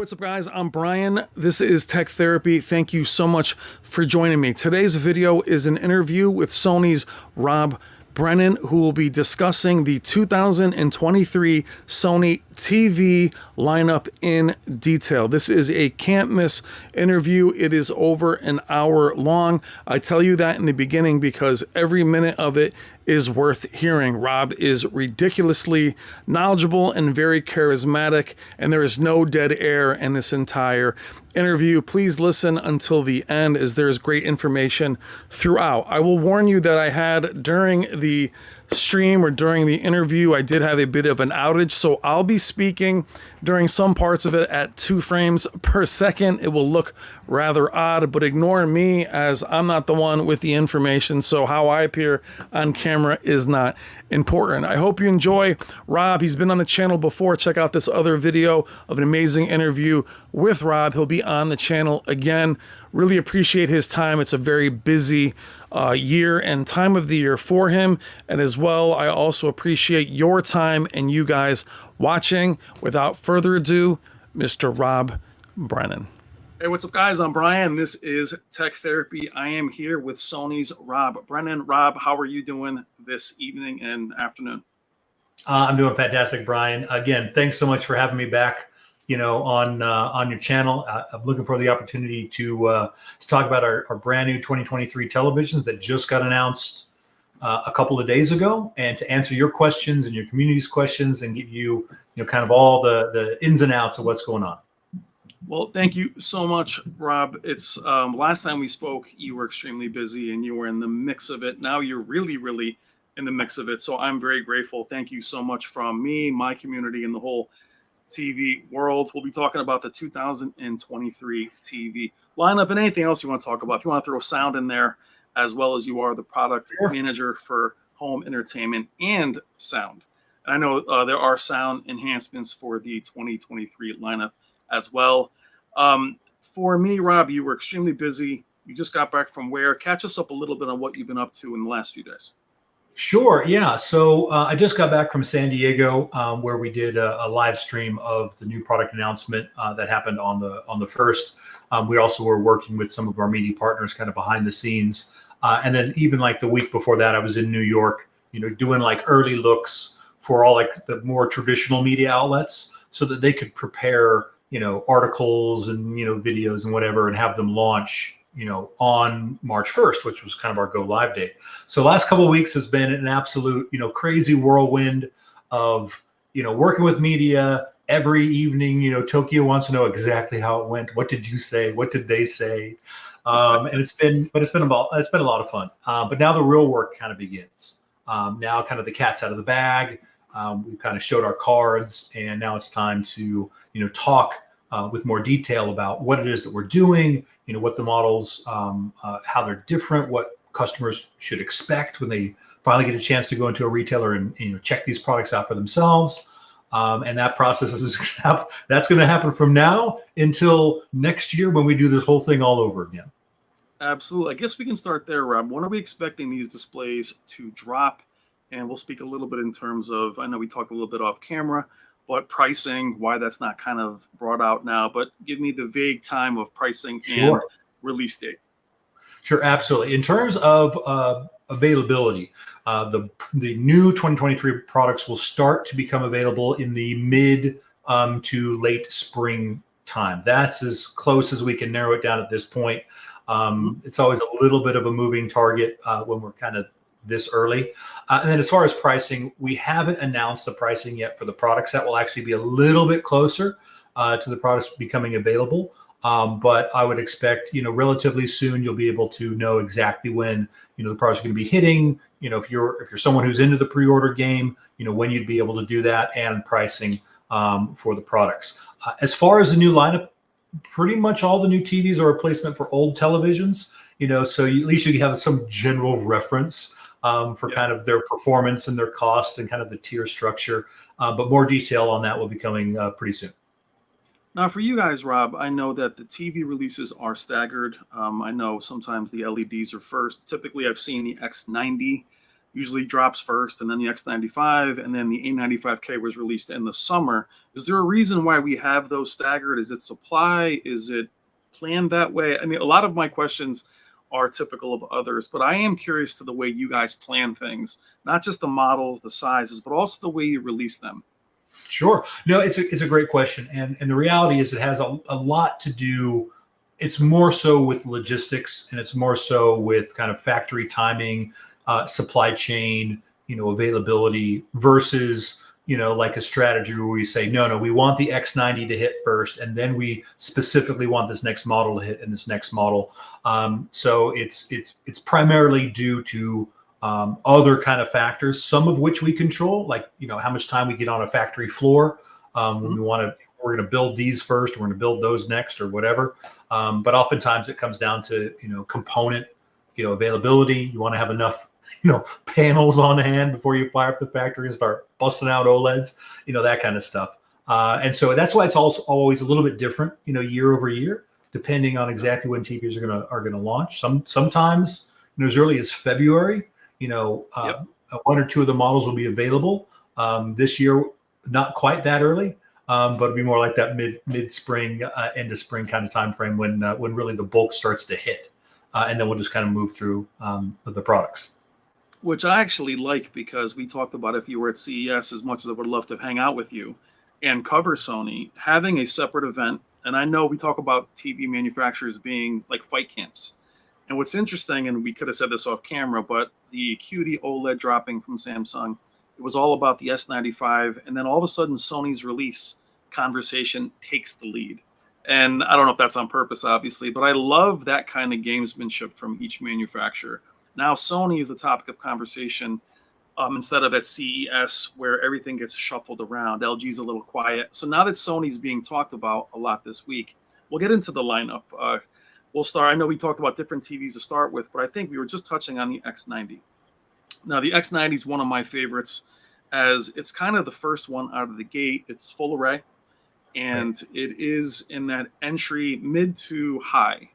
What's up, guys? I'm Brian. This is Tech Therapy. Thank you so much for joining me. Today's video is an interview with Sony's Rob Brennan, who will be discussing the 2023 Sony TV lineup in detail. This is a can't miss interview. It is over an hour long. I tell you that in the beginning because every minute of it is worth hearing. Rob is ridiculously knowledgeable and very charismatic, and there is no dead air in this entire interview. Please listen until the end, as there's great information throughout. I will warn you that I had during the stream or during the interview, I did have a bit of an outage, so I'll be speaking during some parts of it at 2 frames per second. It will look rather odd, but ignore me as I'm not the one with the information, so how I appear on camera is not important. I hope you enjoy Rob. He's been on the channel before. Check out this other video of an amazing interview with Rob. He'll be on the channel again. Really appreciate his time. It's a very busy year and time of the year for him. And as well, I also appreciate your time and you guys watching. Without further ado, Mr. Rob Brennan. Hey, what's up, guys? I'm Brian. This is Tech Therapy. I am here with Sony's Rob Brennan. Rob, how are you doing this evening and afternoon? I'm doing fantastic, Brian. Again, thanks so much for having me back, on your channel. I'm looking for the opportunity to talk about our brand new 2023 televisions that just got announced a couple of days ago, and to answer your questions and your community's questions and give you, kind of all the ins and outs of what's going on. Well, thank you so much, Rob. It's last time we spoke, you were extremely busy and you were in the mix of it. Now you're really in the mix of it. So I'm very grateful. Thank you so much from me, my community, and the whole TV world. We'll be talking about the 2023 TV lineup and anything else you want to talk about. If you want to throw sound in there, as well as you are the product manager for home entertainment and sound. And I know there are sound enhancements for the 2023 lineup as well. For me, Rob, you were extremely busy. You just got back from where? Catch us up a little bit on what you've been up to in the last few days. Sure. Yeah. So I just got back from San Diego, where we did a live stream of the new product announcement that happened on the 1st. We also were working with some of our media partners kind of behind the scenes. And then even like the week before that, I was in New York, doing like early looks for all like the more traditional media outlets so that they could prepare, articles and, videos and whatever, and have them launch on March 1st, which was kind of our go live date. So last couple of weeks has been an absolute, crazy whirlwind of, working with media every evening. Tokyo wants to know exactly how it went. What did you say? What did they say? And it's been a lot of fun. But now the real work kind of begins. Now kind of the cat's out of the bag. We've kind of showed our cards, and now it's time to, talk with more detail about what it is that we're doing, what the models, how they're different, what customers should expect when they finally get a chance to go into a retailer and check these products out for themselves. And that process that's going to happen from now until next year when we do this whole thing all over again. Absolutely. I guess we can start there, Rob. When are we expecting these displays to drop? And we'll speak a little bit in terms of, I know we talked a little bit off camera, but pricing, why that's not kind of brought out now, but give me the vague time of pricing and release date. Sure, absolutely. In terms of availability, the new 2023 products will start to become available in the mid to late spring time. That's as close as we can narrow it down at this point. It's always a little bit of a moving target when we're kind of this early. And then as far as pricing, we haven't announced the pricing yet for the products. That will actually be a little bit closer to the products becoming available. But I would expect, relatively soon you'll be able to know exactly when, the products are going to be hitting. If you're someone who's into the pre-order game, when you'd be able to do that, and pricing for the products. As far as the new lineup, pretty much all the new TVs are a replacement for old televisions, so at least you have some general reference for kind of their performance and their cost and kind of the tier structure. But more detail on that will be coming pretty soon. Now, for you guys, Rob, I know that the TV releases are staggered. I know sometimes the LEDs are first. Typically, I've seen the X90 usually drops first, and then the X95, and then the A95K was released in the summer. Is there a reason why we have those staggered? Is it supply? Is it planned that way? I mean, a lot of my questions are typical of others, but I am curious to the way you guys plan things, not just the models, the sizes, but also the way you release them. Sure. No, it's a great question. And the reality is it has a lot to do. It's more so with logistics, and it's more so with kind of factory timing, supply chain, availability versus, like a strategy where we say, no, we want the X90 to hit first, and then we specifically want this next model to hit and this next model. So it's primarily due to other kind of factors, some of which we control, like, how much time we get on a factory floor. When we're going to build these first, we're going to build those next or whatever. But oftentimes it comes down to, component, availability. You want to have enough, panels on hand before you fire up the factory and start busting out OLEDs, that kind of stuff. And so that's why it's also always a little bit different, year over year, depending on exactly when TVs are going to launch. Sometimes, as early as February, one or two of the models will be available. This year, not quite that early, but it'll be more like that mid spring, end of spring kind of time frame when really the bulk starts to hit, and then we'll just kind of move through the products. Which I actually like, because we talked about, if you were at CES, as much as I would love to hang out with you and cover Sony, having a separate event. And I know we talk about TV manufacturers being like fight camps. And what's interesting, and we could have said this off camera, but the QD-OLED dropping from Samsung, it was all about the S95. And then all of a sudden, Sony's release conversation takes the lead. And I don't know if that's on purpose, obviously, but I love that kind of gamesmanship from each manufacturer. Now, Sony is the topic of conversation, instead of at CES, where everything gets shuffled around. LG's a little quiet. So now that Sony's being talked about a lot this week, we'll get into the lineup. We'll start. I know we talked about different TVs to start with, but I think we were just touching on the X90. Now, the X90 is one of my favorites, as it's kind of the first one out of the gate. It's full array, and it is in that entry mid to high,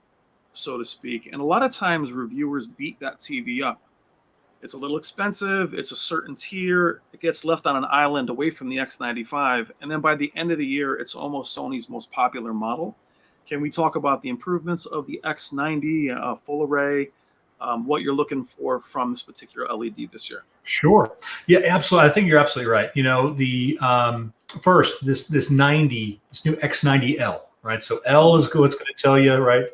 so to speak. And a lot of times reviewers beat that TV up. It's a little expensive. It's a certain tier. It gets left on an island away from the X95. And then by the end of the year, it's almost Sony's most popular model. Can we talk about the improvements of the X90 full array, what you're looking for from this particular LED this year? Sure. Yeah, absolutely. I think you're absolutely right. The first, this new X90L, right? So L is what's going to tell you, right?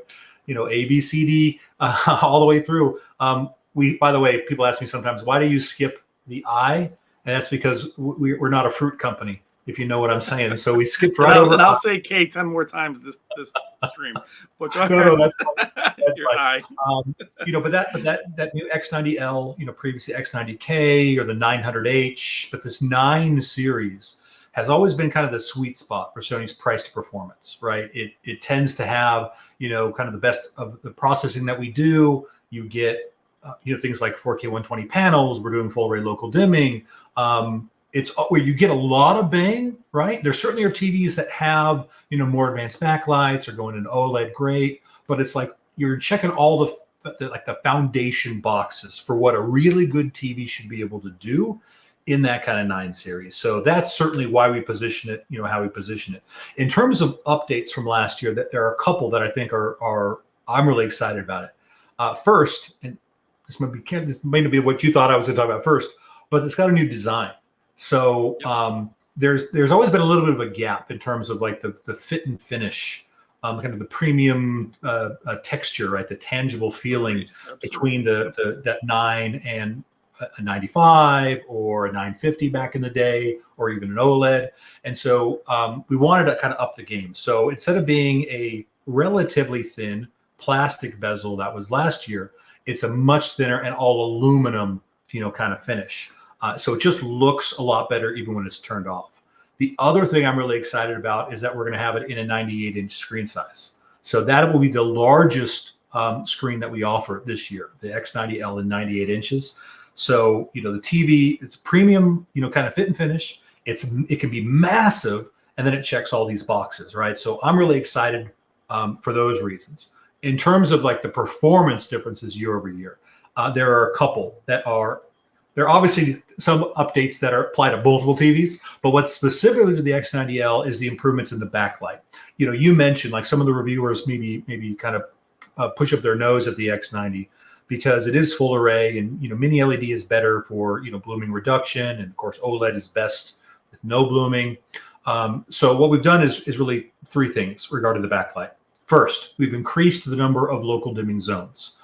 A, B, C, D, all the way through. By the way, people ask me sometimes, why do you skip the I? And that's because we're not a fruit company, if you know what I'm saying. So we skipped right over. And I'll say K 10 more times this stream. But no, that's your I. But that new X90L, previously X90K or the 900H, but this 9 series has always been kind of the sweet spot for Sony's price to performance, right? It tends to have, kind of the best of the processing that we do. You get, things like 4K 120 panels. We're doing full array local dimming. It's where you get a lot of bang, right? There certainly are TVs that have, more advanced backlights or going into OLED, great. But it's like you're checking all the foundation boxes for what a really good TV should be able to do in that kind of 9 series. So that's certainly why we position it, how we position it. In terms of updates from last year, that there are a couple that I think I'm really excited about it. First, and this may not be what you thought I was going to talk about first, but it's got a new design. So there's always been a little bit of a gap in terms of like the fit and finish, kind of the premium texture, right? The tangible feeling between that 9 and a 95 or a 950 back in the day, or even an OLED. And so we wanted to kind of up the game. So instead of being a relatively thin plastic bezel that was last year, it's a much thinner and all aluminum, kind of finish. So it just looks a lot better even when it's turned off. The other thing I'm really excited about is that we're going to have it in a 98-inch screen size. So that will be the largest screen that we offer this year, the X90L in 98 inches. So, the TV, it's premium, kind of fit and finish. It can be massive, and then it checks all these boxes, right? So I'm really excited for those reasons. In terms of like the performance differences year over year, there are a couple that are there are obviously some updates that are applied to multiple TVs, but what's specifically to the X90L is the improvements in the backlight. You mentioned like some of the reviewers maybe kind of push up their nose at the X90 because it is full array, and mini LED is better for blooming reduction, and of course OLED is best with no blooming. So what we've done is really three things regarding the backlight. First, we've increased the number of local dimming zones.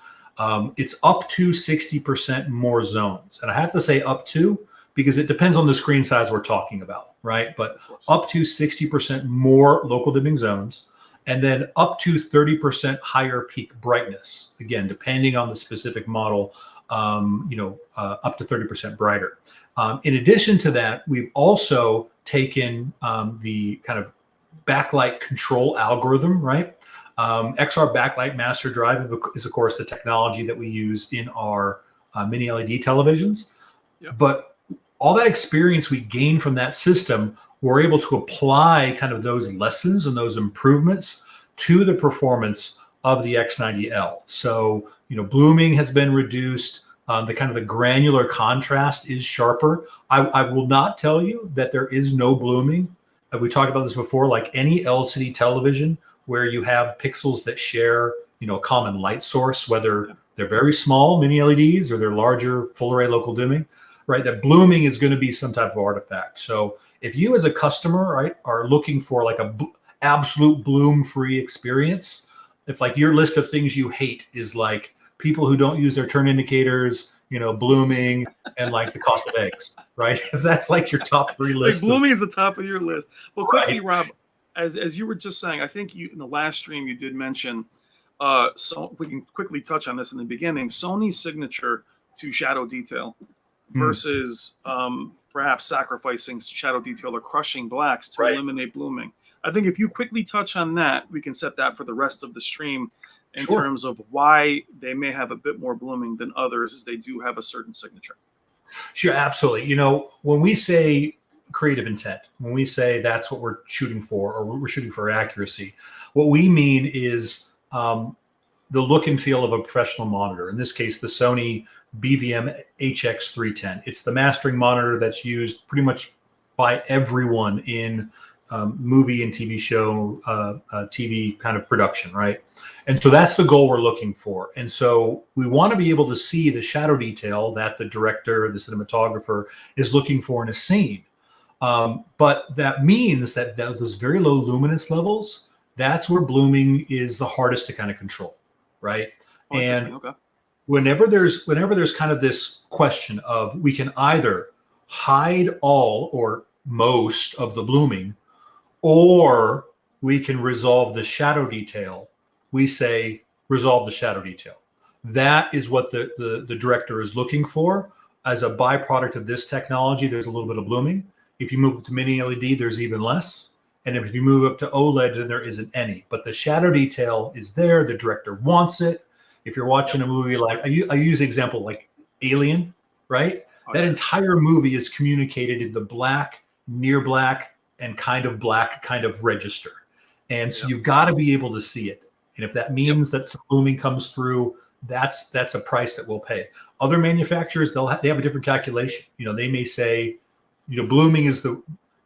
It's up to 60% more zones. And I have to say up to, because it depends on the screen size we're talking about, right? But up to 60% more local dimming zones, and then up to 30% higher peak brightness. Again, depending on the specific model, up to 30% brighter. In addition to that, we've also taken the kind of backlight control algorithm, right? XR Backlight Master Drive is, of course, the technology that we use in our mini LED televisions. Yep. But all that experience we gained from that system, we're able to apply kind of those lessons and those improvements to the performance of the X90L. So, blooming has been reduced. The granular contrast is sharper. I will not tell you that there is no blooming. We talked about this before, like any LCD television where you have pixels that share, a common light source, whether they're very small mini LEDs or they're larger full array local dimming, right? That blooming is going to be some type of artifact. So if you as a customer, right, are looking for like a absolute bloom-free experience, if like your list of things you hate is like people who don't use their turn indicators, blooming, and like the cost of eggs, right? If that's like your top three list. Like blooming is the top of your list. Well, quickly, right. Rob, as you were just saying, I think you in the last stream you did mention, so we can quickly touch on this in the beginning, Sony's signature to shadow detail versus perhaps sacrificing shadow detail or crushing blacks to eliminate blooming. I think if you quickly touch on that, we can set that for the rest of the stream in terms of why they may have a bit more blooming than others, as they do have a certain signature. Sure, absolutely. When we say creative intent, when we say that's what we're shooting for, or we're shooting for accuracy, what we mean is the look and feel of a professional monitor. In this case, the Sony BVM HX310. It's the mastering monitor that's used pretty much by everyone in movie and TV show, TV kind of production, right? And so that's the goal we're looking for. And so we want to be able to see the shadow detail that the director, the cinematographer is looking for in a scene. But that means that those very low luminance levels, that's where blooming is the hardest to kind of control, right? And whenever there's kind of this question of we can either hide all or most of the blooming, or we can resolve the shadow detail, we say resolve the shadow detail. That is what the director is looking for. As a byproduct of this technology, there's a little bit of blooming. If you move to mini LED, there's even less. And if you move up to OLED, then there isn't any. But the shadow detail is there. The director wants it. If you're watching a movie like, I use the example like Alien, right? That entire movie is communicated in the black, near black, and kind of black kind of register. And so you've got to be able to see it. And if that means that some blooming comes through, that's a price that we'll pay. Other manufacturers, they have a different calculation. They may say, blooming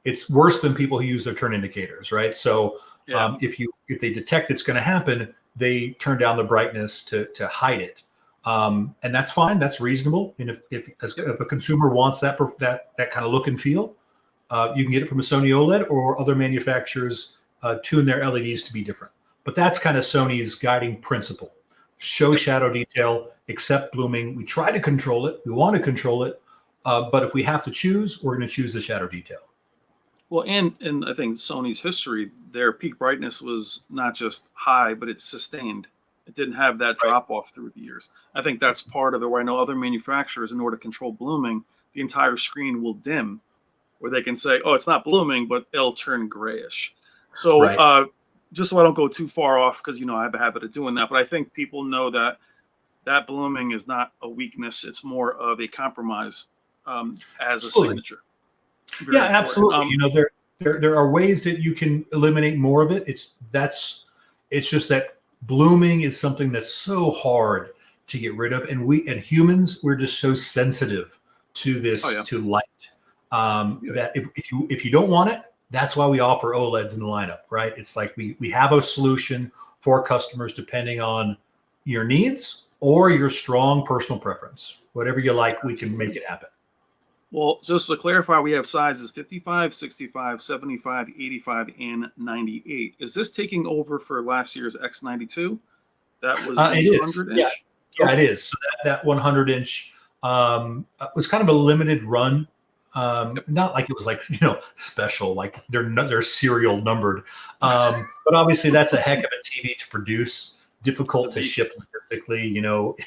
it's worse than people who use their turn indicators, right? So if they detect it's going to happen, they turn down the brightness to hide it. And that's fine. That's reasonable. And if a consumer wants that kind of look and feel, you can get it from a Sony OLED, or other manufacturers tune their LEDs to be different. But that's kind of Sony's guiding principle. Show shadow detail, accept blooming. We try to control it. We want to control it. But if we have to choose, we're going to choose the shadow detail. Well, and I think Sony's history, their peak brightness was not just high, but it's sustained. It didn't have that drop off through the years. I think that's part of it, where I know other manufacturers, in order to control blooming, the entire screen will dim, where they can say, oh, it's not blooming, but it'll turn grayish. So just so I don't go too far off, because, I have a habit of doing that. But I think people know that blooming is not a weakness. It's more of a compromise as a signature. Very absolutely. There are ways that you can eliminate more of it. It's just that blooming is something that's so hard to get rid of. And humans, we're just so sensitive to this Oh, yeah. to light. That if you don't want it, that's why we offer OLEDs in the lineup, right? It's like we have a solution for customers depending on your needs or your strong personal preference. Whatever you like, we can make it happen. Well, just to clarify, we have sizes 55, 65, 75, 85, and 98. Is this taking over for last year's X92? That was It the is. 100 Yeah, inch? yeah, it is. So that 100 inch was kind of a limited run. Yep. Not like it was like, special, like they're serial numbered. But obviously that's a heck of a TV to produce, difficult to ship logistically.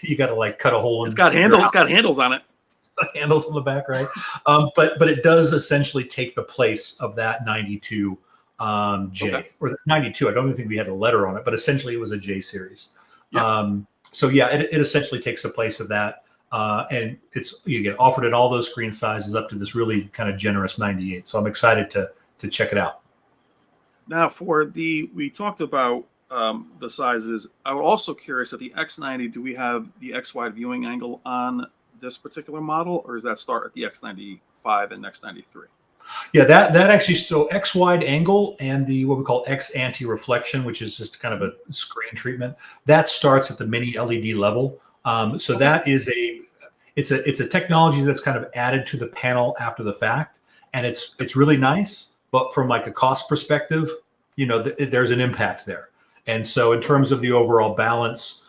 You got to like cut a hole in. It's got handles. It's got handles on it. Handles on the back, right? But it does essentially take the place of that 92 J or 92. I don't even think we had a letter on it, but essentially it was a J series. Yep. So yeah, it essentially takes the place of that. And you get offered in all those screen sizes up to this really kind of generous 98. So I'm excited to check it out. Now we talked about the sizes. I'm also curious at the X90, do we have the X wide viewing angle on this particular model, or does that start at the X95 and X93? Yeah, that actually, so X wide angle and the what we call X anti-reflection, which is just kind of a screen treatment, that starts at the mini LED level. So that is it's a technology that's kind of added to the panel after the fact, and it's really nice. But from like a cost perspective, there's an impact there. And so in terms of the overall balance,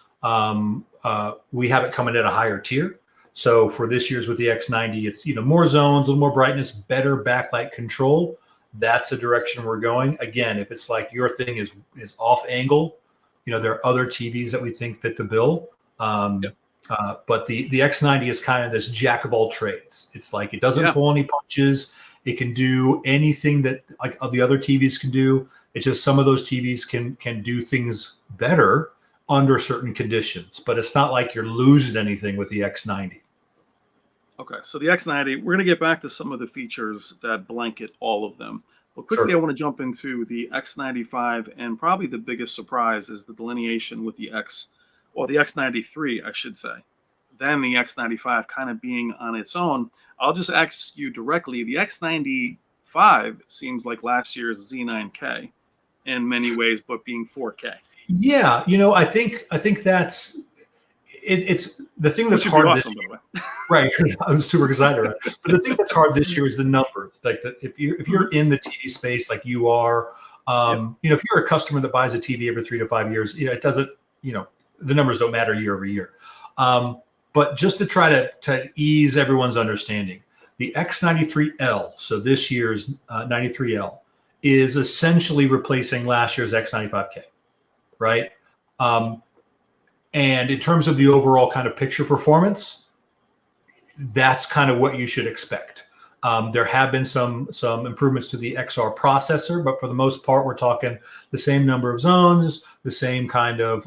we have it coming at a higher tier. So for this year's with the X90, it's more zones, a little more brightness, better backlight control. That's the direction we're going. Again, if it's like your thing is off angle, there are other TVs that we think fit the bill. But the X90 is kind of this jack of all trades. It's like it doesn't pull any punches. It can do anything that like the other TVs can do. It's just some of those TVs can do things better under certain conditions. But it's not like you're losing anything with the X90. Okay, so the X90, we're going to get back to some of the features that blanket all of them. But quickly, I want to jump into the X95, and probably the biggest surprise is the delineation with the X93, I should say. Then the X95 kind of being on its own. I'll just ask you directly, the X95 seems like last year's Z9K in many ways, but being 4K. Yeah, I think that's it's the thing that's hard. Awesome, by the way. Right, I'm super excited. Right? But the thing that's hard this year is the numbers. Like if you're in the TV space, like you are, if you're a customer that buys a TV every 3 to 5 years, it doesn't, the numbers don't matter year over year. But just to try to ease everyone's understanding, the X93L, so this year's 93L, is essentially replacing last year's X95K, right? And in terms of the overall kind of picture performance, that's kind of what you should expect. There have been some improvements to the XR processor, but for the most part, we're talking the same number of zones, the same kind of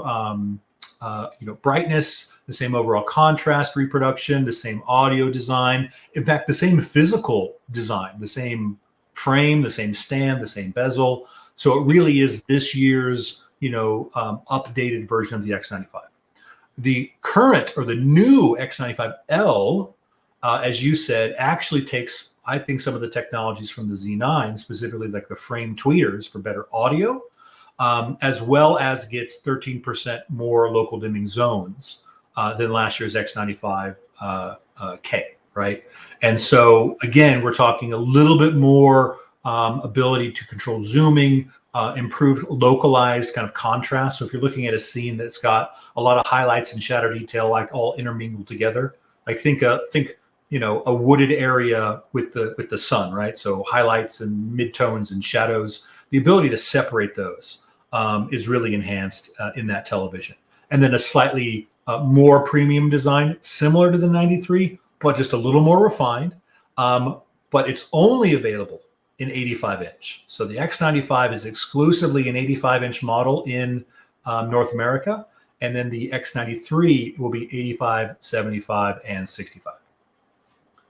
brightness, the same overall contrast reproduction, the same audio design. In fact, the same physical design, the same frame, the same stand, the same bezel. So it really is this year's updated version of the X95. The current or the new X95L, as you said, actually takes, I think, some of the technologies from the Z9, specifically like the frame tweeters for better audio, as well as gets 13% more local dimming zones than last year's X95K, right? And so, again, we're talking a little bit more ability to control zooming, improved localized kind of contrast. So if you're looking at a scene that's got a lot of highlights and shadow detail, like all intermingled together, like think a wooded area with the sun, right? So highlights and midtones and shadows, the ability to separate those is really enhanced in that television. And then a slightly more premium design, similar to the 93, but just a little more refined. But it's only available in 85-inch. So the X95 is exclusively an 85-inch model in North America. And then the X93 will be 85, 75, and 65.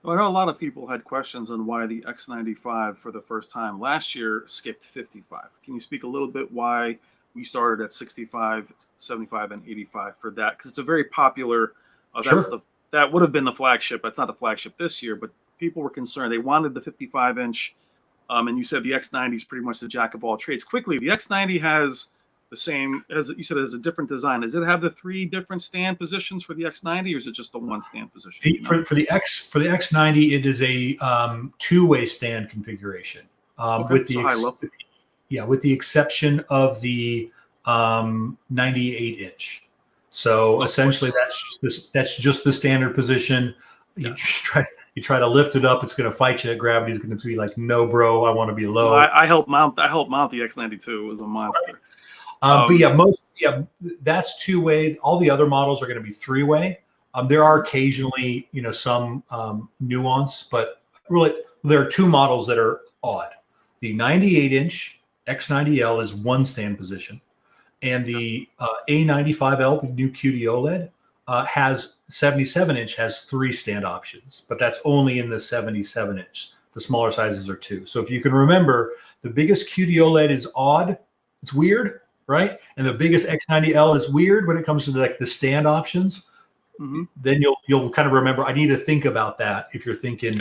Well, I know a lot of people had questions on why the X95 for the first time last year skipped 55. Can you speak a little bit why we started at 65, 75, and 85 for that? Because it's a very popular, Sure. That's that would have been the flagship. It's not the flagship this year, but people were concerned. They wanted the 55-inch, and you said the X90 is pretty much the jack of all trades. Quickly, the X90 has the same, as you said, it has a different design. Does it have the 3 different stand positions for the X90, or is it just the 1 stand position? For the X90, it is a 2-way stand configuration. Okay, with so with the exception of the 98-inch. So essentially, that's just the standard position. You try to lift it up, it's going to fight you. Gravity's going to be like, no, bro, I want to be low. Well, I helped mount the X92. It was a monster. But that's 2-way. All the other models are going to be 3-way. There are occasionally, some nuance, but really there are 2 models that are odd. The 98-inch X90L is 1 stand position, and the A95L, the new QD-OLED, has 77-inch has 3 stand options, but that's only in the 77-inch. The smaller sizes are 2. So if you can remember, the biggest QD-OLED is odd. It's weird, right? And the biggest X90L is weird when it comes to the stand options. Mm-hmm. Then you'll kind of remember, I need to think about that if you're thinking,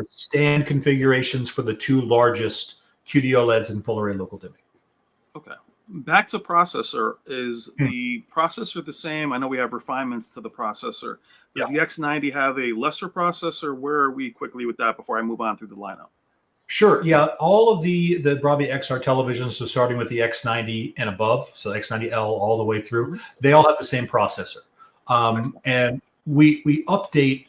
stand configurations for the 2 largest QD-OLEDs in full array local dimming. Okay. Back to processor. Is the processor the same? I know we have refinements to the processor. Does the X90 have a lesser processor? Where are we quickly with that before I move on through the lineup? Sure. Yeah. All of the Bravia XR televisions, so starting with the X90 and above, so X90L all the way through, they all have the same processor. And we update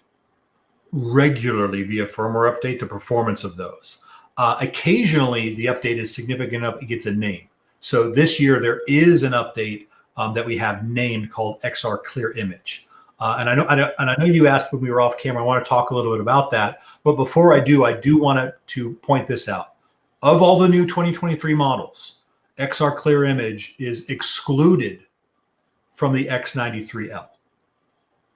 regularly via firmware update the performance of those. Occasionally, the update is significant enough, it gets a name. So this year, there is an update that we have named called XR Clear Image. And I know you asked when we were off camera. I want to talk a little bit about that. But before I do want to point this out. Of all the new 2023 models, XR Clear Image is excluded from the X93L.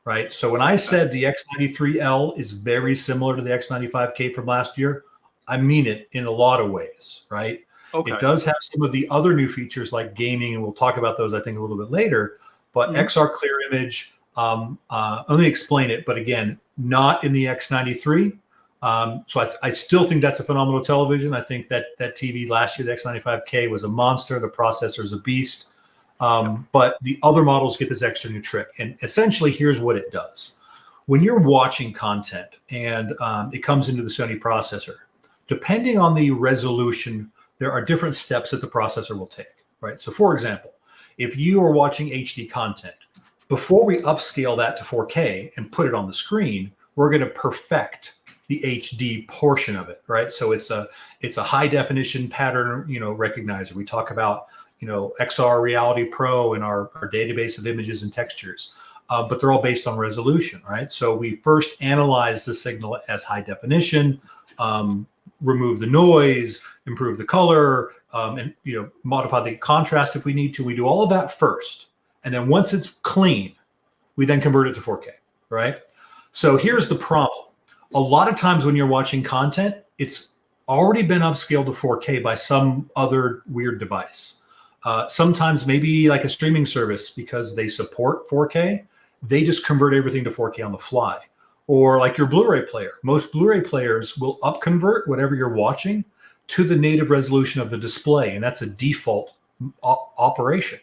Right. So when I said the X93L is very similar to the X95K from last year, I mean it in a lot of ways. Right. Okay. It does have some of the other new features like gaming, and we'll talk about those, I think, a little bit later. But XR Clear Image, let me explain it. But again, not in the X93. So I still think that's a phenomenal television. I think that TV last year, the X95K, was a monster. The processor is a beast. But the other models get this extra new trick. And essentially, here's what it does. When you're watching content and it comes into the Sony processor, depending on the resolution, there are different steps that the processor will take, right? So for example, if you are watching HD content, before we upscale that to 4K and put it on the screen, we're going to perfect the HD portion of it, right? So it's a high definition pattern, recognizer. We talk about, XR Reality Pro and our database of images and textures, but they're all based on resolution, right? So we first analyze the signal as high definition, remove the noise, improve the color, and modify the contrast if we need to. We do all of that first, and then once it's clean, we then convert it to 4K, right? So here's the problem. A lot of times when you're watching content, it's already been upscaled to 4K by some other weird device. Sometimes maybe like a streaming service, because they support 4K, they just convert everything to 4K on the fly. Or like your Blu-ray player. Most Blu-ray players will upconvert whatever you're watching to the native resolution of the display, and that's a default operation.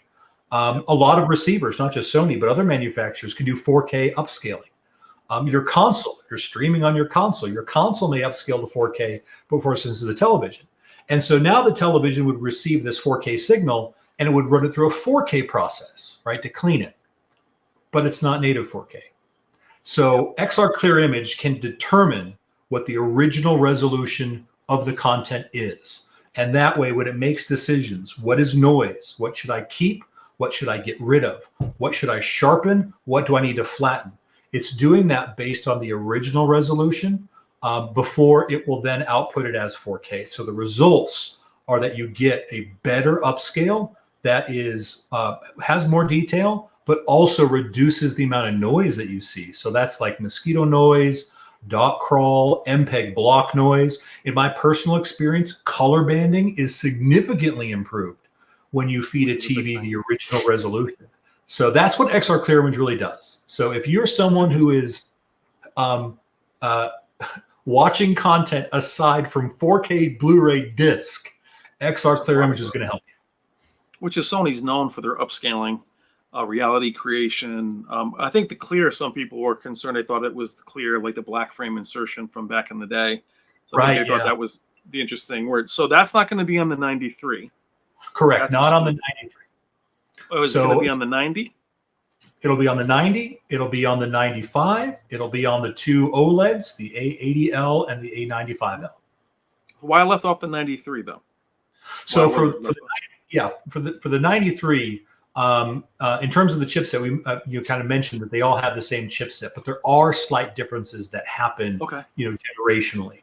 A lot of receivers, not just Sony, but other manufacturers, can do 4K upscaling. Your console, you're streaming on your console may upscale to 4K before it sends to the television. And so now the television would receive this 4K signal and it would run it through a 4K process, right, to clean it. But it's not native 4K. So XR Clear Image can determine what the original resolution of the content is. And that way, when it makes decisions, what is noise? What should I keep? What should I get rid of? What should I sharpen? What do I need to flatten? It's doing that based on the original resolution before it will then output it as 4K. So the results are that you get a better upscale that is has more detail, but also reduces the amount of noise that you see. So that's like mosquito noise, dot crawl, MPEG block noise. In my personal experience, color banding is significantly improved when you feed a TV the original resolution. So that's what XR Clear Image really does. So if you're someone who is um, uh, watching content aside from 4K Blu-ray disc, XR Clear Image is going to help you. Which is Sony's known for their upscaling, reality creation. I think the clear, some people were concerned. They thought it was the clear, like the black frame insertion from back in the day. So I think they thought that was the interesting word. So that's not going to be on the 93. Correct. That's not on the 93. Oh, is it going to be on the 90? It'll be on the 90. It'll be on the 95. It'll be on the two OLEDs, the A80L and the A95L. Why I left off the 93 though? So for the 93, in terms of the chipset, you kind of mentioned that they all have the same chipset, but there are slight differences that happen, generationally.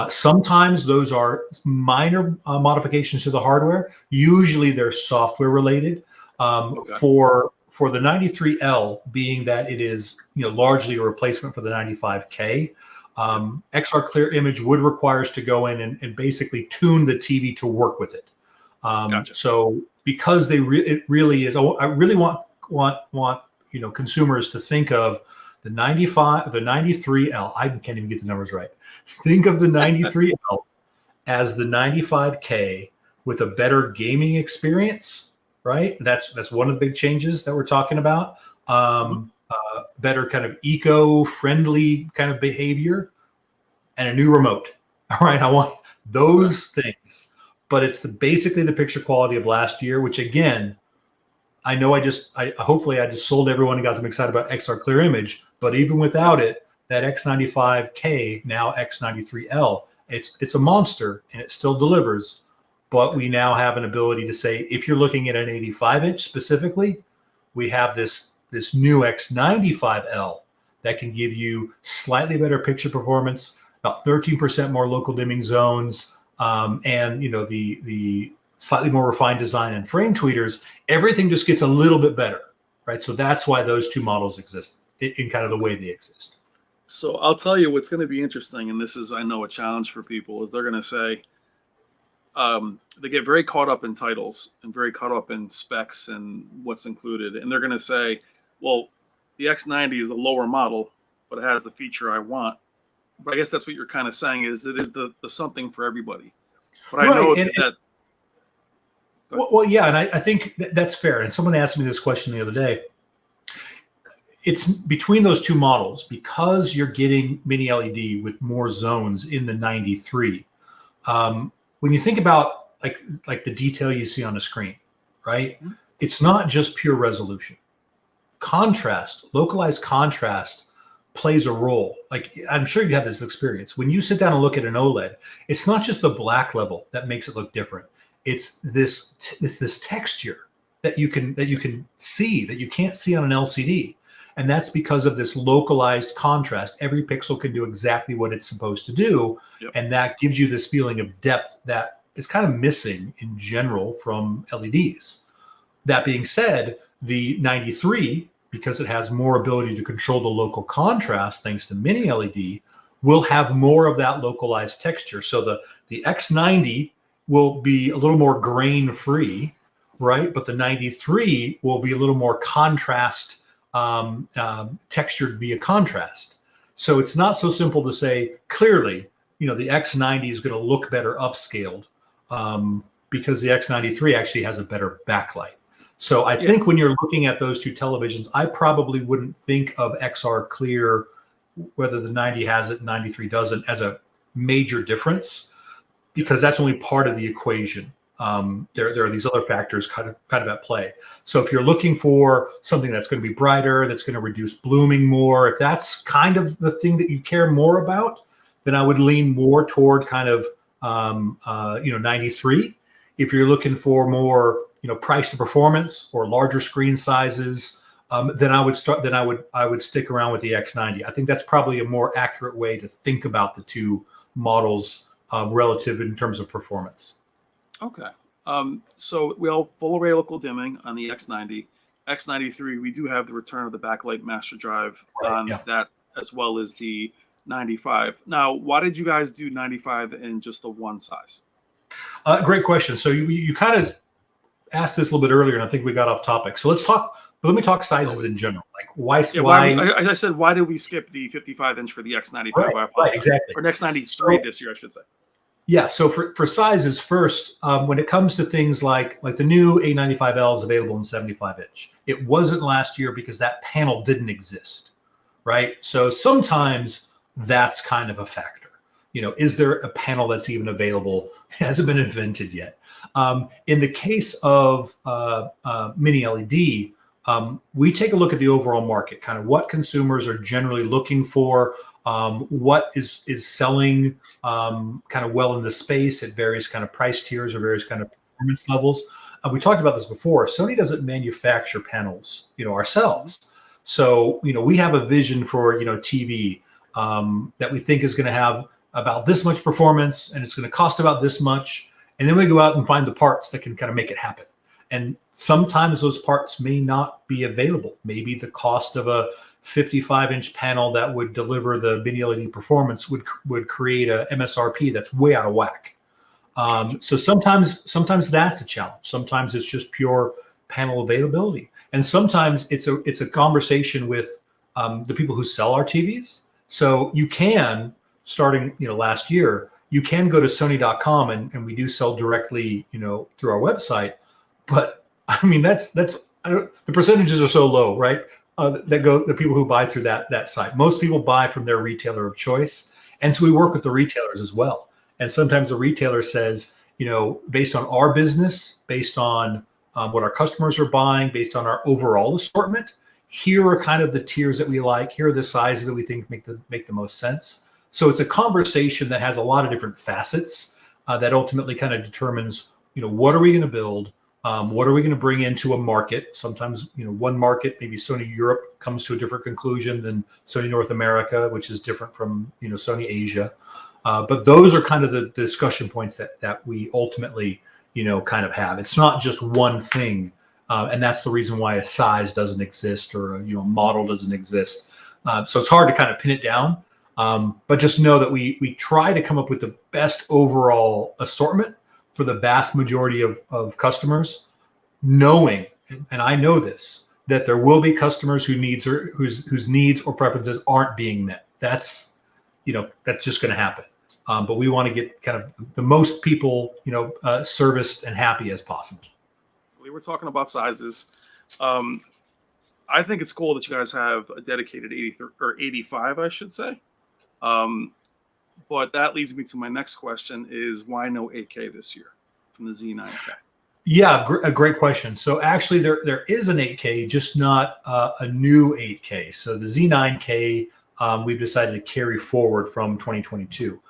Sometimes those are minor modifications to the hardware. Usually they're software related. For the 93L, being that it is largely a replacement for the 95K, XR Clear Image would require us to go in and basically tune the TV to work with it. So because it really is, I really want consumers to think of the 93L. I can't even get the numbers right. Think of the 93L as the 95K with a better gaming experience. Right, that's one of the big changes that we're talking about. Better kind of eco-friendly kind of behavior, and a new remote. All right, I want those things, but it's basically the picture quality of last year. Which again, I know hopefully I just sold everyone and got them excited about XR Clear Image. But even without it, that X95K, now X93L, it's a monster and it still delivers. But we now have an ability to say, if you're looking at an 85-inch specifically, we have this new X95L that can give you slightly better picture performance, about 13% more local dimming zones, and the slightly more refined design and frame tweeters. Everything just gets a little bit better, right? So that's why those two models exist in kind of the way they exist. So I'll tell you what's going to be interesting, and this is, I know, a challenge for people, is they're going to say, they get very caught up in titles and very caught up in specs and what's included. And they're going to say, well, the X90 is a lower model, but it has the feature I want. But I guess that's what you're kind of saying, is it is the something for everybody. But I know that. Well, yeah, and I think that's fair. And someone asked me this question the other day. It's between those two models, because you're getting mini LED with more zones in the 93. When you think about like the detail you see on the screen, right? It's not just pure resolution. Contrast, localized contrast plays a role. Like, I'm sure you have this experience. When you sit down and look at an OLED, it's not just the black level that makes it look different. It's this texture that you can see that you can't see on an LCD. And that's because of this localized contrast. Every pixel can do exactly what it's supposed to do. Yep. And that gives you this feeling of depth that is kind of missing in general from LEDs. That being said, the 93, because it has more ability to control the local contrast thanks to mini LED, will have more of that localized texture. So the X90 will be a little more grain free, right? But the 93 will be a little more contrast textured via contrast. So it's not so simple to say clearly, the X90 is going to look better upscaled, because the X93 actually has a better backlight. So I think when you're looking at those two televisions, I probably wouldn't think of XR Clear, whether the 90 has it and 93 doesn't, as a major difference, because that's only part of the equation. There are these other factors kind of at play. So if you're looking for something that's going to be brighter, that's going to reduce blooming more, if that's kind of the thing that you care more about, then I would lean more toward kind of 93. If you're looking for more price to performance or larger screen sizes, then I would stick around with the X90. I think that's probably a more accurate way to think about the two models relative in terms of performance. Okay. So we all full array local dimming on the X90. X93, we do have the return of the backlight master drive on that, as well as the 95. Now, why did you guys do 95 in just the one size? Great question. So you kind of asked this a little bit earlier, and I think we got off topic. So let's talk But let me talk sizes in general. Like why? Yeah, I said, why did we skip the 55-inch for the X95? Right, I apologize. right, exactly. Or X93 this year, I should say. Yeah. So for sizes, first, when it comes to things like the new A95L is available in 75-inch. It wasn't last year because that panel didn't exist, right? So sometimes that's kind of a factor. Is there a panel that's even available? It hasn't been invented yet. In the case of mini LED, we take a look at the overall market, kind of what consumers are generally looking for, what is selling kind of well in the space at various kind of price tiers or various kind of performance levels. We talked about this before. Sony doesn't manufacture panels, ourselves. So, we have a vision for, TV that we think is going to have about this much performance and it's going to cost about this much. And then we go out and find the parts that can kind of make it happen. And sometimes those parts may not be available. Maybe the cost of a 55-inch panel that would deliver the mini LED performance would create a MSRP that's way out of whack. So sometimes that's a challenge. Sometimes it's just pure panel availability, and sometimes it's a conversation with the people who sell our TVs. So you can, starting last year, you can go to Sony.com and we do sell directly through our website. But I mean the percentages are so low, right? The people who buy through that site. Most people buy from their retailer of choice, and so we work with the retailers as well. And sometimes the retailer says, based on our business, based on what our customers are buying, based on our overall assortment, here are kind of the tiers that we like. Here are the sizes that we think make the most sense. So it's a conversation that has a lot of different facets that ultimately kind of determines, what are we going to build? What are we going to bring into a market? Sometimes, one market, maybe Sony Europe, comes to a different conclusion than Sony North America, which is different from, Sony Asia. But those are kind of the discussion points that we ultimately, kind of have. It's not just one thing. And that's the reason why a size doesn't exist or, a model doesn't exist. So it's hard to kind of pin it down. But just know that we try to come up with the best overall assortment for the vast majority of customers, knowing, and I know this, that there will be customers whose needs or preferences aren't being met. That's just going to happen. But we want to get kind of the most people, serviced and happy as possible. We were talking about sizes. I think it's cool that you guys have a dedicated 83 or 85, I should say. But that leads me to my next question: is why no 8K this year from the Z9K? Yeah, a great question. So actually, there is an 8K, just not a new 8K. So the Z9K, we've decided to carry forward from 2022.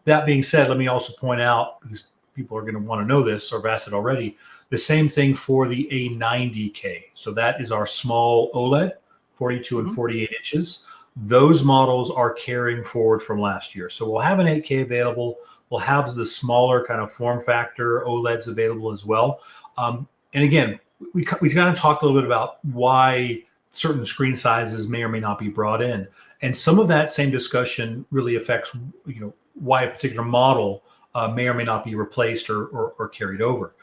That being said, let me also point out, because people are going to want to know this or have asked it already, the same thing for the A90K. So that is our small OLED, 42 and 48 inches. Those models are carrying forward from last year. So we'll have an 8K available. We'll have the smaller kind of form factor OLEDs available as well. And again, we kind of talked a little bit about why certain screen sizes may or may not be brought in. And some of that same discussion really affects, why a particular model may or may not be replaced or carried over.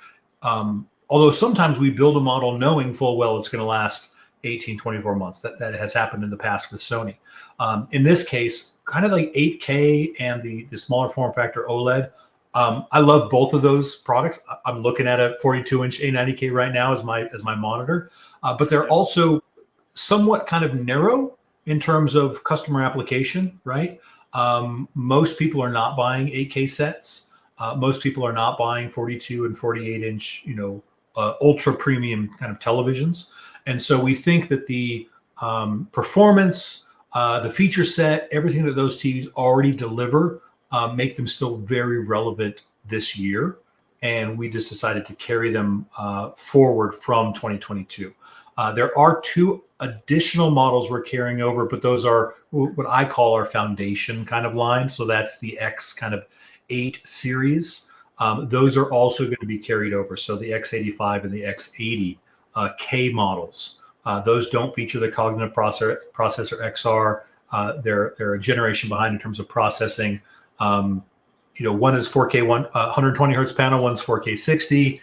Although sometimes we build a model knowing full well it's going to last 18, 24 months. That has happened in the past with Sony. In this case, kind of like 8K and the smaller form factor OLED. I love both of those products. I'm looking at a 42-inch A90K right now as my monitor, but they're also somewhat kind of narrow in terms of customer application, right? Most people are not buying 8K sets. Most people are not buying 42 and 48-inch, ultra premium kind of televisions. And so we think that the performance, the feature set, everything that those TVs already deliver, make them still very relevant this year. And we just decided to carry them forward from 2022. There are 2 additional models we're carrying over, but those are what I call our foundation kind of line. So that's the X kind of 8 series. Those are also going to be carried over. So the X85 and the X80 K models. Those don't feature the cognitive processor XR. They're a generation behind in terms of processing. One is 4K 120 hertz panel, one's 4K 60.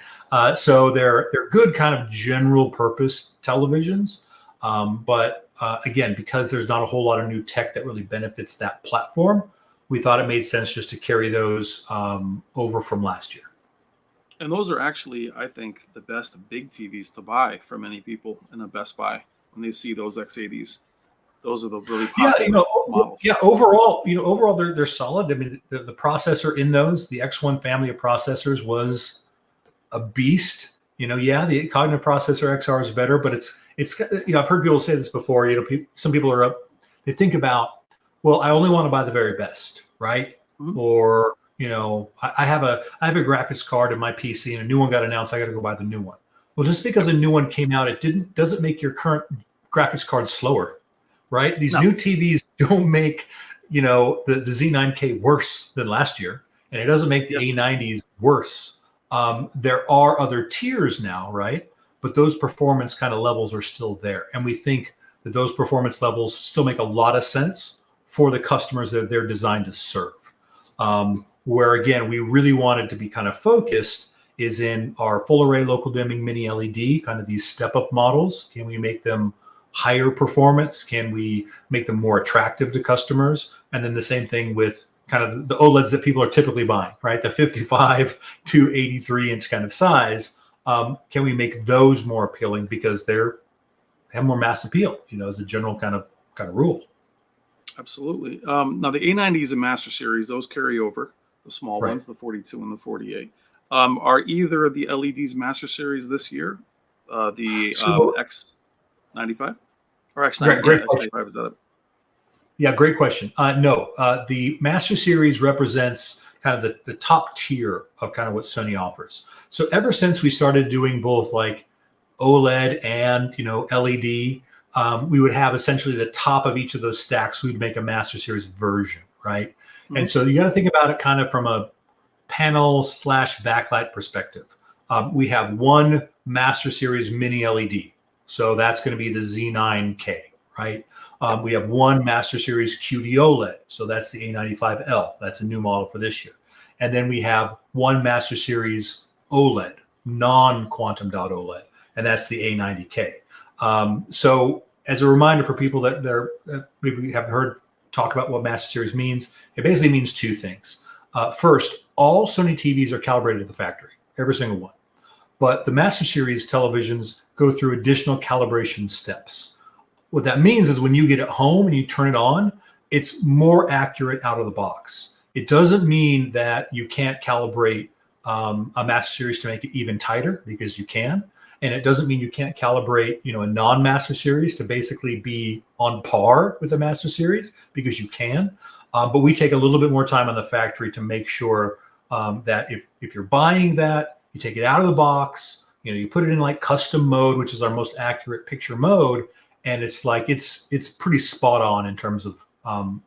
So they're good kind of general purpose televisions. But again, because there's not a whole lot of new tech that really benefits that platform, we thought it made sense just to carry those over from last year. And those are actually, I think, the best big TVs to buy for many people in a Best Buy when they see those X80s. Those are the really popular models. Yeah, overall they're solid. I mean, the processor in those, the X1 family of processors was a beast. Yeah, the cognitive processor XR is better, but it's I've heard people say this before. Some people they think about, well, I only want to buy the very best, right? Mm-hmm. Or I have a graphics card in my PC and a new one got announced. I got to go buy the new one. Well, just because a new one came out, doesn't make your current graphics card slower, right? These new TVs don't make the Z9K worse than last year, and it doesn't make the A90s worse. There are other tiers now, right? But those performance kind of levels are still there, and we think that those performance levels still make a lot of sense for the customers that they're designed to serve. Where again, we really wanted to be kind of focused is in our full array local dimming mini LED, kind of these step up models. Can we make them higher performance? Can we make them more attractive to customers? And then the same thing with kind of the OLEDs that people are typically buying, right? The 55 to 83 inch kind of size. Can we make those more appealing because they have more mass appeal, as a general kind of rule. Absolutely. Now the A90 is a Master Series. Those carry over. The small ones, the 42 and the 48. Are either of the LEDs Master Series this year? The X95 or X90? Great X95, is that it? Yeah, great question. No, the Master Series represents kind of the top tier of kind of what Sony offers. So ever since we started doing both like OLED and LED, we would have essentially the top of each of those stacks. We'd make a Master Series version, right? Mm-hmm. And so you got to think about it kind of from a panel / backlight perspective. We have one Master Series mini LED. So that's going to be the Z9K, right? We have one Master Series QD-OLED. So that's the A95L. That's a new model for this year. And then we have one Master Series OLED, non-quantum dot OLED, and that's the A90K. So as a reminder for people that maybe haven't heard talk about what Master Series means, it basically means two things. First, all Sony TVs are calibrated at the factory, every single one. But the Master Series televisions go through additional calibration steps. What that means is when you get it home and you turn it on, it's more accurate out of the box. It doesn't mean that you can't calibrate a Master Series to make it even tighter, because you can. And it doesn't mean you can't calibrate, a non-Master Series to basically be on par with a Master Series, because you can. But we take a little bit more time on the factory to make sure that if you're buying that, you take it out of the box, you put it in like custom mode, which is our most accurate picture mode. And it's like, it's pretty spot on in terms of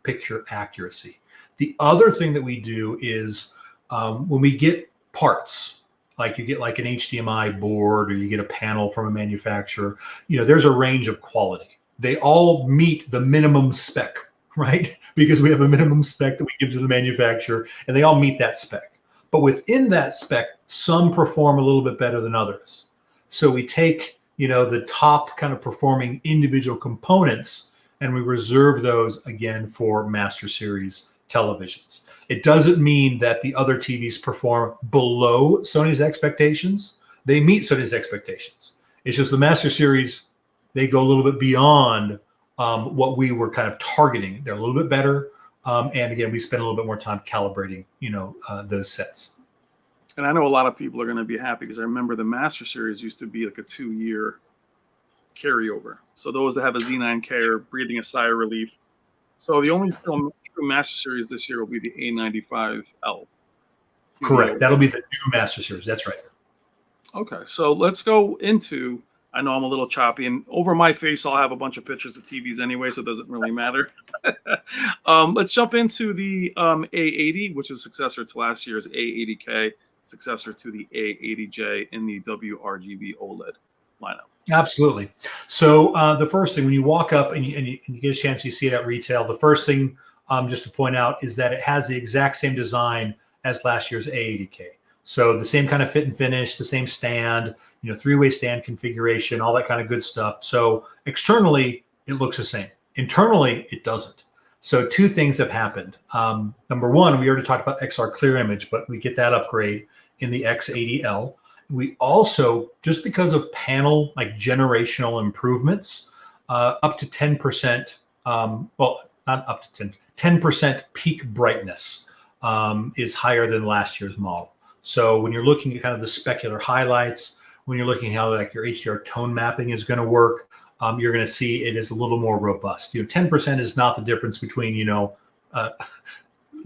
picture accuracy. The other thing that we do is when we get parts, like you get like an HDMI board or you get a panel from a manufacturer, there's a range of quality. They all meet the minimum spec, right? Because we have a minimum spec that we give to the manufacturer, and they all meet that spec. But within that spec, some perform a little bit better than others. So we take, the top kind of performing individual components, and we reserve those again for Master Series televisions. It doesn't mean that the other TVs perform below Sony's expectations. They meet Sony's expectations. It's just the Master Series, they go a little bit beyond what we were kind of targeting. They're a little bit better. And again, we spend a little bit more time calibrating, those sets. And I know a lot of people are going to be happy because I remember the Master Series used to be like a 2-year carryover. So those that have a Z9K are breathing a sigh of relief. So the only true Master Series this year will be the A95L. Correct. That'll be the new Master Series. That's right. Okay. So let's go into, I know I'm a little choppy, and over my face, I'll have a bunch of pictures of TVs anyway, so it doesn't really matter. Let's jump into the A80, which is successor to last year's A80K, successor to the A80J in the WRGB OLED lineup. Absolutely. So the first thing, when you walk up and you get a chance, you see it at retail, the first thing just to point out is that it has the exact same design as last year's A80K. So the same kind of fit and finish, the same stand, three-way stand configuration, all that kind of good stuff. So externally, it looks the same. Internally, it doesn't. So two things have happened. Number one, we already talked about XR clear image, but we get that upgrade in the X80L. We also, just because of panel, like generational improvements, up to 10%, well, not up to 10% peak brightness is higher than last year's model. So when you're looking at kind of the specular highlights, when you're looking at how like your HDR tone mapping is going to work, you're going to see it is a little more robust. 10% is not the difference between,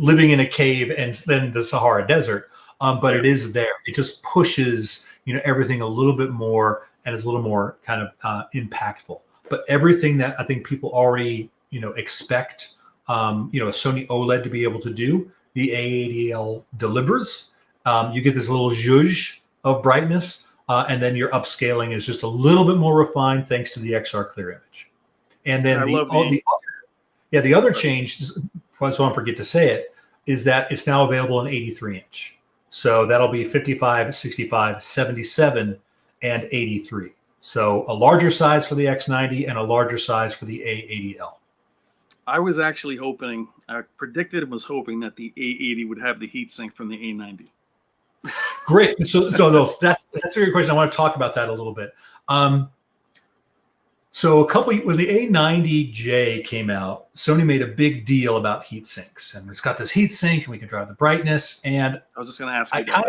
living in a cave and then the Sahara Desert, but it is there. It just pushes, everything a little bit more and is a little more kind of impactful. But everything that I think people already, expect, a Sony OLED to be able to do, the A80L delivers. You get this little zhuzh of brightness. And then your upscaling is just a little bit more refined thanks to the XR clear image. And then the other change, so I don't forget to say it, is that it's now available in 83-inch. So that'll be 55, 65, 77, and 83. So a larger size for the X90 and a larger size for the A80L. I was actually hoping, I predicted and was hoping that the A80 would have the heatsink from the A90. Great. So no, that's a good question. I want to talk about that a little bit. So when the A90J came out, Sony made a big deal about heat sinks, and it's got this heat sink, and we can drive the brightness. And I was just going to ask. I kind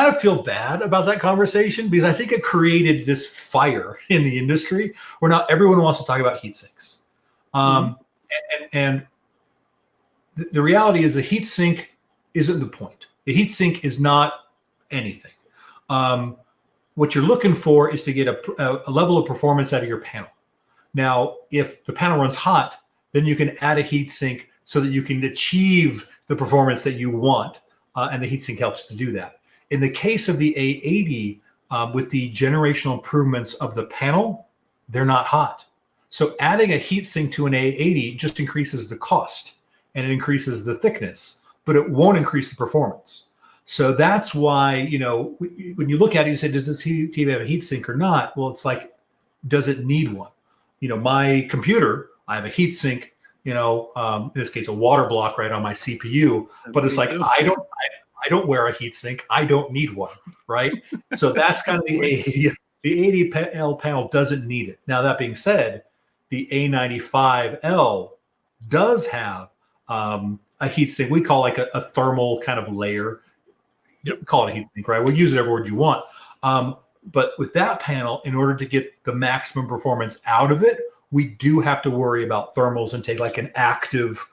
of feel bad about that conversation because I think it created this fire in the industry where now everyone wants to talk about heat sinks. And the reality is the heat sink isn't the point. The heat sink is not anything. What you're looking for is to get a level of performance out of your panel. Now, if the panel runs hot, then you can add a heat sink so that you can achieve the performance that you want, and the heat sink helps to do that. In the case of the A80, with the generational improvements of the panel, they're not hot. So adding a heat sink to an A80 just increases the cost and it increases the thickness, but it won't increase the performance. So that's why, when you look at it, you say, does this TV have a heat sink or not? Well, it's like, does it need one? My computer, I have a heat sink, in this case, a water block right on my CPU, but it's like, I don't wear a heat sink. I don't need one, right? So that's kind of the A80. The A80L panel doesn't need it. Now, that being said, the A95L does have a heat sink. We call like a thermal kind of layer. We call it a heat sink, right? We'll use it every word you want. But with that panel, in order to get the maximum performance out of it, we do have to worry about thermals and take like an active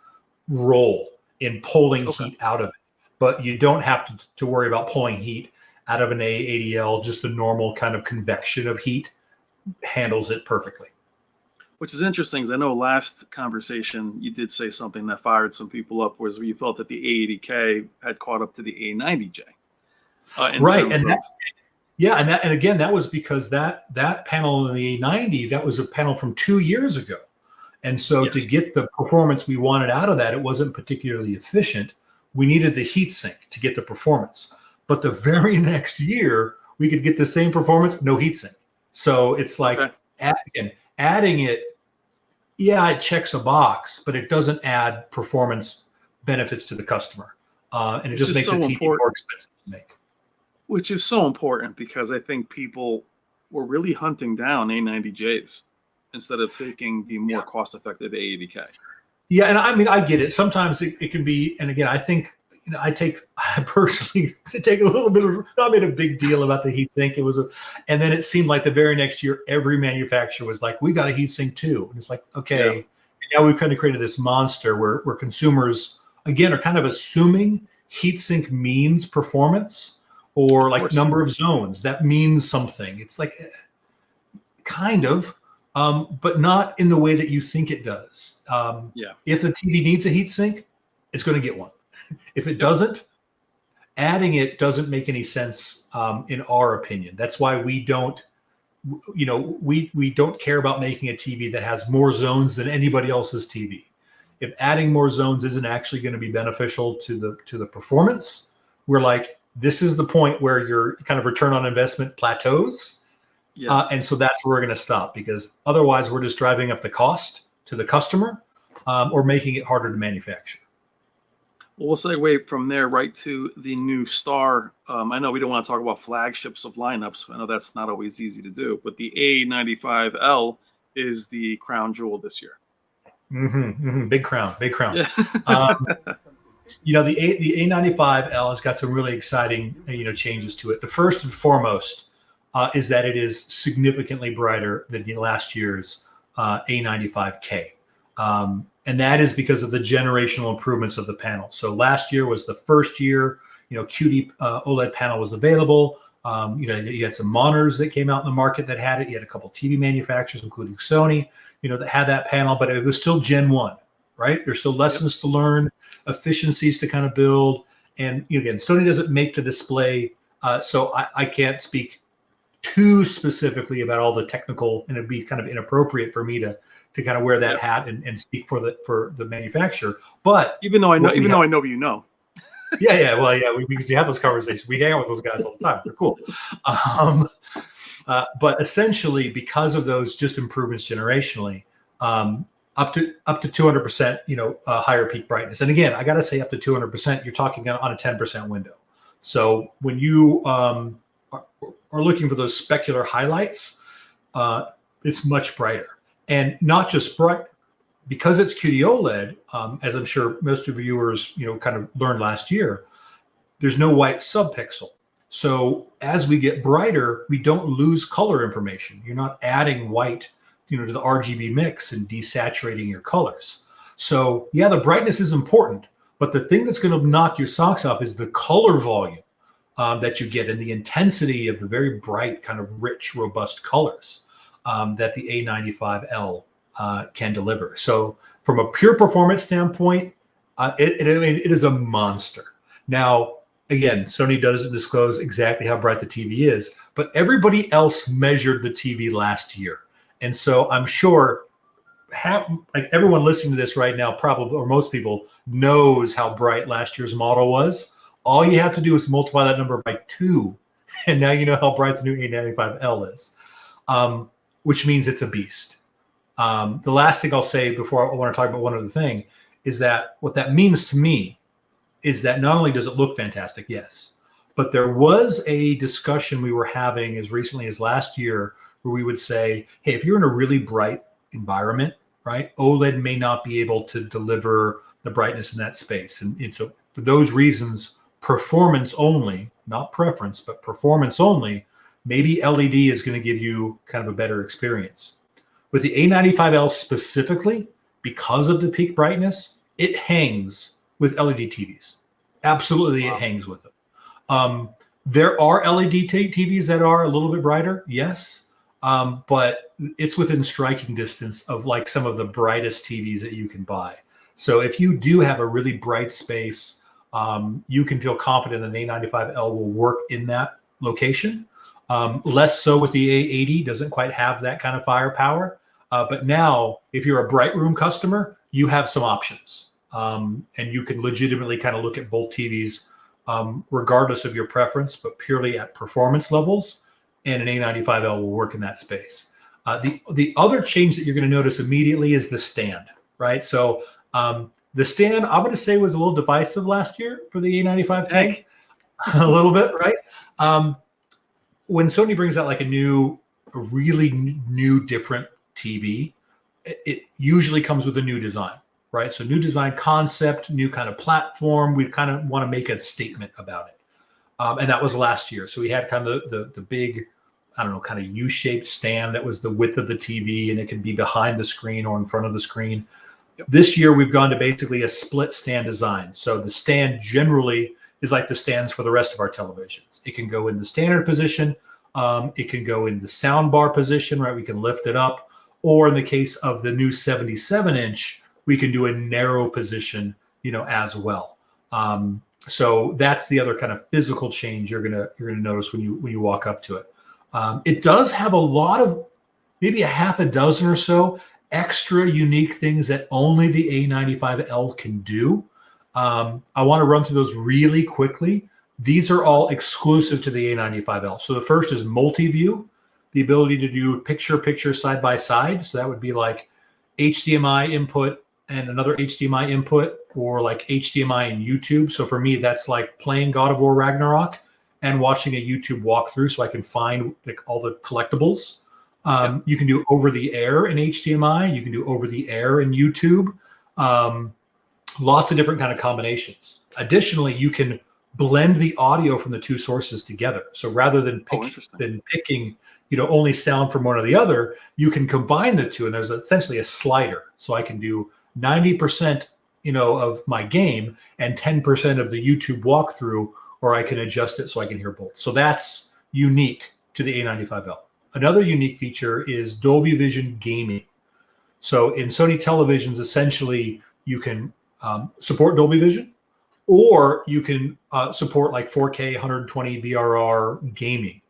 role in pulling heat out of it. But you don't have to worry about pulling heat out of an A80L. Just the normal kind of convection of heat handles it perfectly. Which is interesting, because I know last conversation you did say something that fired some people up, was where you felt that the A80K had caught up to the A90J. Right, and again, that was because that panel in the A90, that was a panel from 2 years ago, and so to get the performance we wanted out of that, it wasn't particularly efficient. We needed the heatsink to get the performance, but the very next year we could get the same performance, no heatsink. So it's like adding it, it checks a box, but it doesn't add performance benefits to the customer, and it just makes the TV more expensive to make. Which is so important, because I think people were really hunting down A90Js instead of taking the more cost-effective A80K. Yeah, and I mean, I get it. Sometimes it can be, and again, I think I personally take a little bit of, I made a big deal about the heatsink. And then it seemed like the very next year, every manufacturer was like, we got a heatsink too. And it's like, okay, and now we've kind of created this monster where consumers, again, are kind of assuming heatsink means performance or like number of zones. That means something. It's like, kind of, but not in the way that you think it does. If the TV needs a heatsink, it's going to get one. If it doesn't, adding it doesn't make any sense, in our opinion. That's why we don't, we don't care about making a TV that has more zones than anybody else's TV. If adding more zones isn't actually going to be beneficial to the performance, we're like, this is the point where your kind of return on investment plateaus. Yeah. And so that's where we're going to stop, because otherwise we're just driving up the cost to the customer, or making it harder to manufacture. Well, we'll segue from there right to the new star. I know we don't want to talk about flagships of lineups. I know that's not always easy to do, but the A95L is the crown jewel this year. Big crown, big crown. Yeah. The A95L has got some really exciting changes to it. The first and foremost is that it is significantly brighter than last year's A95K. And that is because of the generational improvements of the panel. So last year was the first year, QD OLED panel was available. You had some monitors that came out in the market that had it. You had a couple of TV manufacturers, including Sony, that had that panel, but it was still Gen 1, right? There's still lessons to learn, efficiencies to kind of build. And again, Sony doesn't make the display, so I can't speak too specifically about all the technical, and it'd be kind of inappropriate for me to kind of wear that hat and speak for the manufacturer. But even though I know, because you have those conversations. We hang out with those guys all the time. They're cool. But essentially, because of those just improvements generationally, up to 200%, higher peak brightness. And again, I got to say, up to 200%, you're talking on a 10% window. So when you are looking for those specular highlights, it's much brighter. And not just bright, because it's QD-OLED, as I'm sure most of your viewers, kind of learned last year, there's no white subpixel. So as we get brighter, we don't lose color information. You're not adding white, to the RGB mix and desaturating your colors. So yeah, the brightness is important, but the thing that's going to knock your socks off is the color volume that you get, and the intensity of the very bright, kind of rich, robust colors that the A95L can deliver. So from a pure performance standpoint, it is a monster. Now, again, Sony doesn't disclose exactly how bright the TV is, but everybody else measured the TV last year. And so I'm sure everyone listening to this right now, probably, or most people, knows how bright last year's model was. All you have to do is multiply that number by 2, and now you know how bright the new A95L is. Which means it's a beast. The last thing I'll say before I want to talk about one other thing is that what that means to me is that not only does it look fantastic, yes, but there was a discussion we were having as recently as last year where we would say, hey, if you're in a really bright environment, right, OLED may not be able to deliver the brightness in that space. And so for those reasons, performance only, not preference, but performance only, maybe LED is going to give you kind of a better experience. With the A95L specifically, because of the peak brightness, it hangs with LED TVs. Absolutely, wow. It hangs with them. There are LED TVs that are a little bit brighter, yes, but it's within striking distance of like some of the brightest TVs that you can buy. So if you do have a really bright space, you can feel confident an A95L will work in that location. Less so with the A80, doesn't quite have that kind of firepower. But now, if you're a bright room customer, you have some options. And you can legitimately kind of look at both TVs, regardless of your preference, but purely at performance levels. And an A95L will work in that space. The other change that you're going to notice immediately is the stand, right? So the stand, I'm going to say, was a little divisive last year for the A95K. A little bit, right? When Sony brings out like a really new, different TV, it usually comes with a new design, right? So new design concept, new kind of platform. We kind of want to make a statement about it. And that was last year. So we had kind of the big, kind of U-shaped stand that was the width of the TV, and it could be behind the screen or in front of the screen. Yep. This year, we've gone to basically a split stand design. So the stand generally is like the stands for the rest of our televisions. It can go in the standard position. It can go in the sound bar position, right? We can lift it up. Or in the case of the new 77-inch, we can do a narrow position, as well. So that's the other kind of physical change you're gonna notice when you walk up to it. It does have a lot of, maybe a half a dozen or so extra unique things that only the A95L can do. I want to run through those really quickly. These are all exclusive to the A95L. So the first is multi-view, the ability to do picture-picture side-by-side. So that would be like HDMI input and another HDMI input, or like HDMI and YouTube. So for me, that's like playing God of War Ragnarok and watching a YouTube walkthrough so I can find like all the collectibles. You can do over the air in HDMI. You can do over the air in YouTube. Lots of different kind of combinations. Additionally, you can blend the audio from the two sources together. So rather than picking, only sound from one or the other, you can combine the two, and there's essentially a slider. So I can do 90%, of my game and 10% of the YouTube walkthrough, or I can adjust it so I can hear both. So that's unique to the A95L. Another unique feature is Dolby Vision gaming. So in Sony televisions, essentially, you can support Dolby Vision, or you can support like 4K 120 VRR gaming,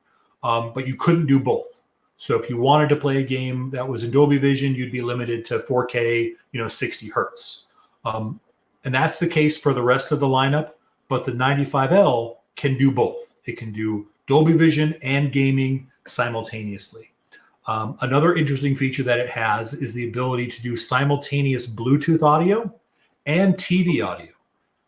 but you couldn't do both. So if you wanted to play a game that was in Dolby Vision, you'd be limited to 4K, 60 hertz. And that's the case for the rest of the lineup, but the 95L can do both. It can do Dolby Vision and gaming simultaneously. Another interesting feature that it has is the ability to do simultaneous Bluetooth audio and TV audio.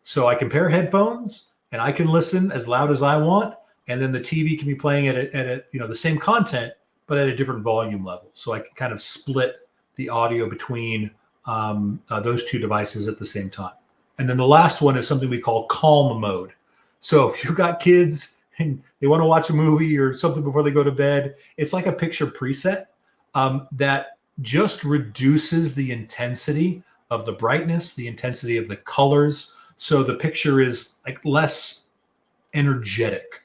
So I can pair headphones and I can listen as loud as I want, and then the TV can be playing at the same content but at a different volume level. So I can kind of split the audio between those two devices at the same time. And then the last one is something we call calm mode. So if you've got kids and they want to watch a movie or something before they go to bed, it's like a picture preset that just reduces the intensity of the brightness, the intensity of the colors. So the picture is like less energetic.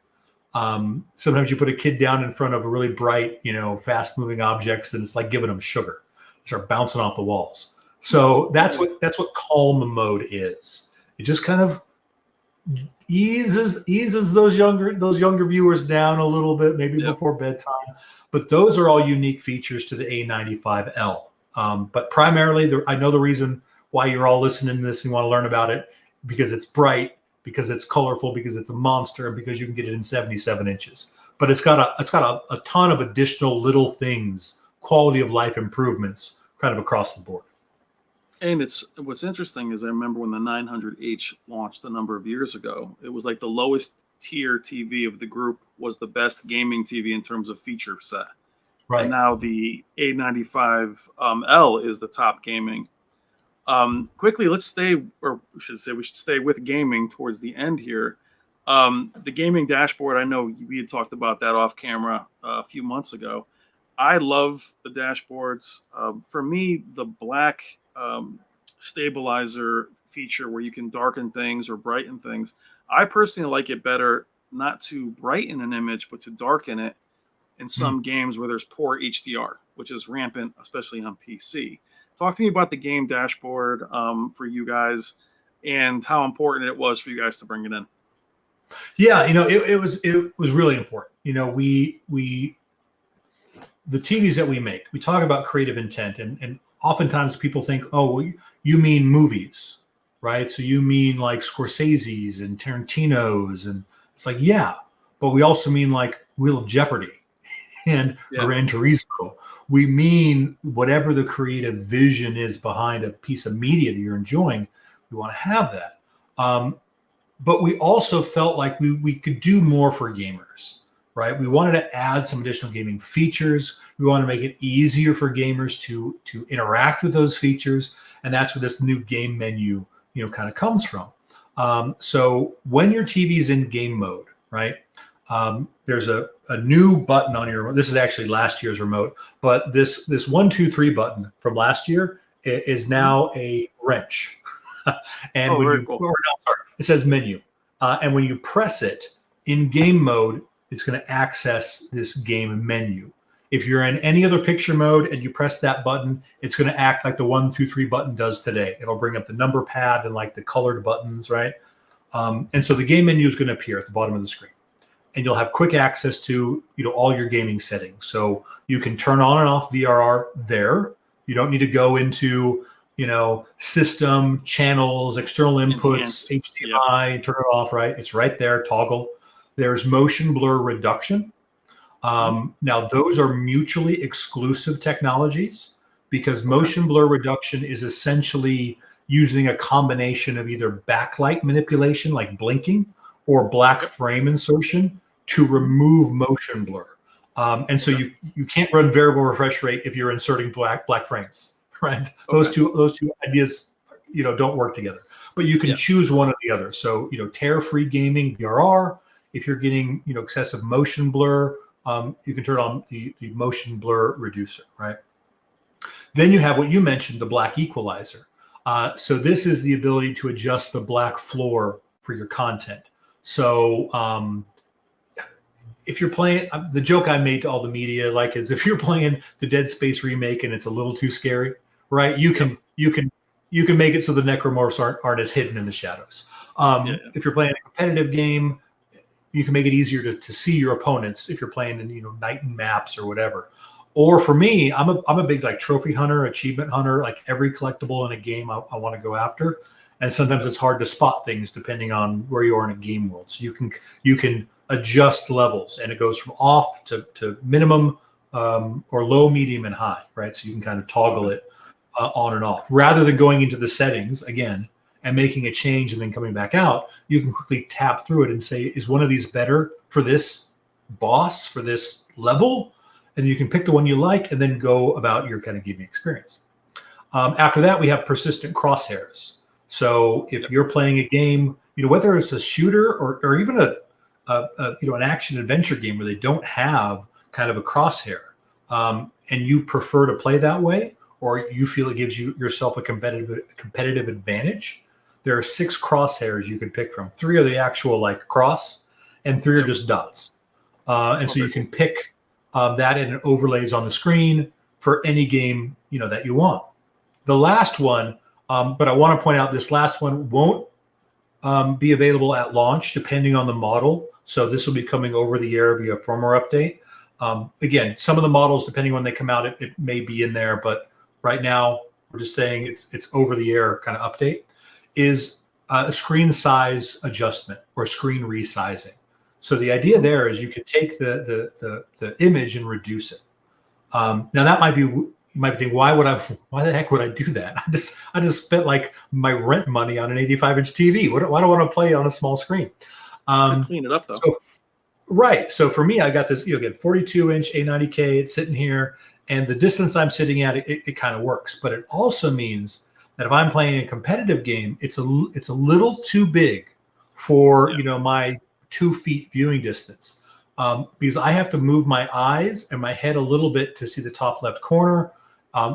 Sometimes you put a kid down in front of a really bright, fast moving objects, and it's like giving them sugar. They start bouncing off the walls. So that's what calm mode is. It just kind of eases those younger viewers down a little bit, maybe before bedtime. But those are all unique features to the A95L. But primarily, I know the reason why you're all listening to this and want to learn about it, because it's bright, because it's colorful, because it's a monster, and because you can get it in 77 inches. But it's got a ton of additional little things, quality of life improvements, kind of across the board. And what's interesting is I remember when the 900H launched a number of years ago, it was like the lowest tier TV of the group was the best gaming TV in terms of feature set. Right. And now the A95L is the top gaming. Quickly, we should stay with gaming towards the end here. The gaming dashboard, I know we had talked about that off camera a few months ago. I love the dashboards. For me, the black stabilizer feature where you can darken things or brighten things, I personally like it better not to brighten an image, but to darken it in some games where there's poor HDR, which is rampant, especially on PC. Talk to me about the game dashboard for you guys and how important it was for you guys to bring it in. Yeah, it was really important. The TVs that we make, we talk about creative intent, and oftentimes people think, oh, well, you mean movies, right? So you mean like Scorsese's and Tarantino's, and it's like, yeah, but we also mean like Wheel of Jeopardy and Gran Turismo. We mean whatever the creative vision is behind a piece of media that you're enjoying, we want to have that. But we also felt like we could do more for gamers, right? We wanted to add some additional gaming features. We want to make it easier for gamers to interact with those features. And that's where this new game menu, kind of comes from. So when your TV's in game mode, right, there's a new button on your remote. This is actually last year's remote, but this 1, 2, 3 button from last year is now a wrench. And it says menu. And when you press it in game mode, it's going to access this game menu. If you're in any other picture mode and you press that button, it's going to act like the 1, 2, 3 button does today. It'll bring up the number pad and like the colored buttons, right? And so the game menu is going to appear at the bottom of the screen. And you'll have quick access to all your gaming settings. So you can turn on and off VRR there. You don't need to go into system, channels, external inputs, Enhanced. HDMI, turn it off, right? It's right there, toggle. There's motion blur reduction. Now, those are mutually exclusive technologies because motion blur reduction is essentially using a combination of either backlight manipulation, like blinking, or black frame insertion to remove motion blur. And so you can't run variable refresh rate if you're inserting black frames, right? Those two ideas, don't work together. But you can choose one or the other. So, tear-free gaming, VRR. If you're getting, excessive motion blur, you can turn on the motion blur reducer, right? Then you have what you mentioned, the black equalizer. So this is the ability to adjust the black floor for your content. So if you're playing, the joke I made to all the media, is if you're playing the Dead Space remake and it's a little too scary, right? You can make it so the necromorphs aren't as hidden in the shadows. If you're playing a competitive game, you can make it easier to see your opponents if you're playing in night and maps or whatever. Or for me, I'm a big trophy hunter, achievement hunter. Like every collectible in a game I want to go after, and sometimes it's hard to spot things depending on where you are in a game world. So you can adjust levels, and it goes from off to minimum or low, medium, and high, right? So you can kind of toggle it on and off rather than going into the settings again and making a change and then coming back out. You can quickly tap through it and say, is one of these better for this boss, for this level? And you can pick the one you like and then go about your kind of gaming experience. After that, we have persistent crosshairs. So if you're playing a game, whether it's a shooter or even an action adventure game where they don't have kind of a crosshair, and you prefer to play that way, or you feel it gives yourself a competitive advantage, there are 6 crosshairs you can pick from. 3 are the actual cross, and 3 are just dots. And so you can pick that, and it overlays on the screen for any game that you want. The last one, but I want to point out this last one won't be available at launch depending on the model. So this will be coming over the air via firmware update. Again, some of the models, depending on when they come out, it may be in there, but right now we're just saying it's over the air kind of update, is a screen size adjustment or screen resizing. So the idea there is you can take the image and reduce it. Now that might be, you might be thinking, why the heck would I do that? I just spent my rent money on an 85-inch TV. Why do I want to play on a small screen? Clean it up though. Right. So for me, I got this, again, 42-inch A90K. It's sitting here, and the distance I'm sitting at, it kind of works. But it also means that if I'm playing a competitive game, it's a little too big for my 2 feet viewing distance, because I have to move my eyes and my head a little bit to see the top left corner.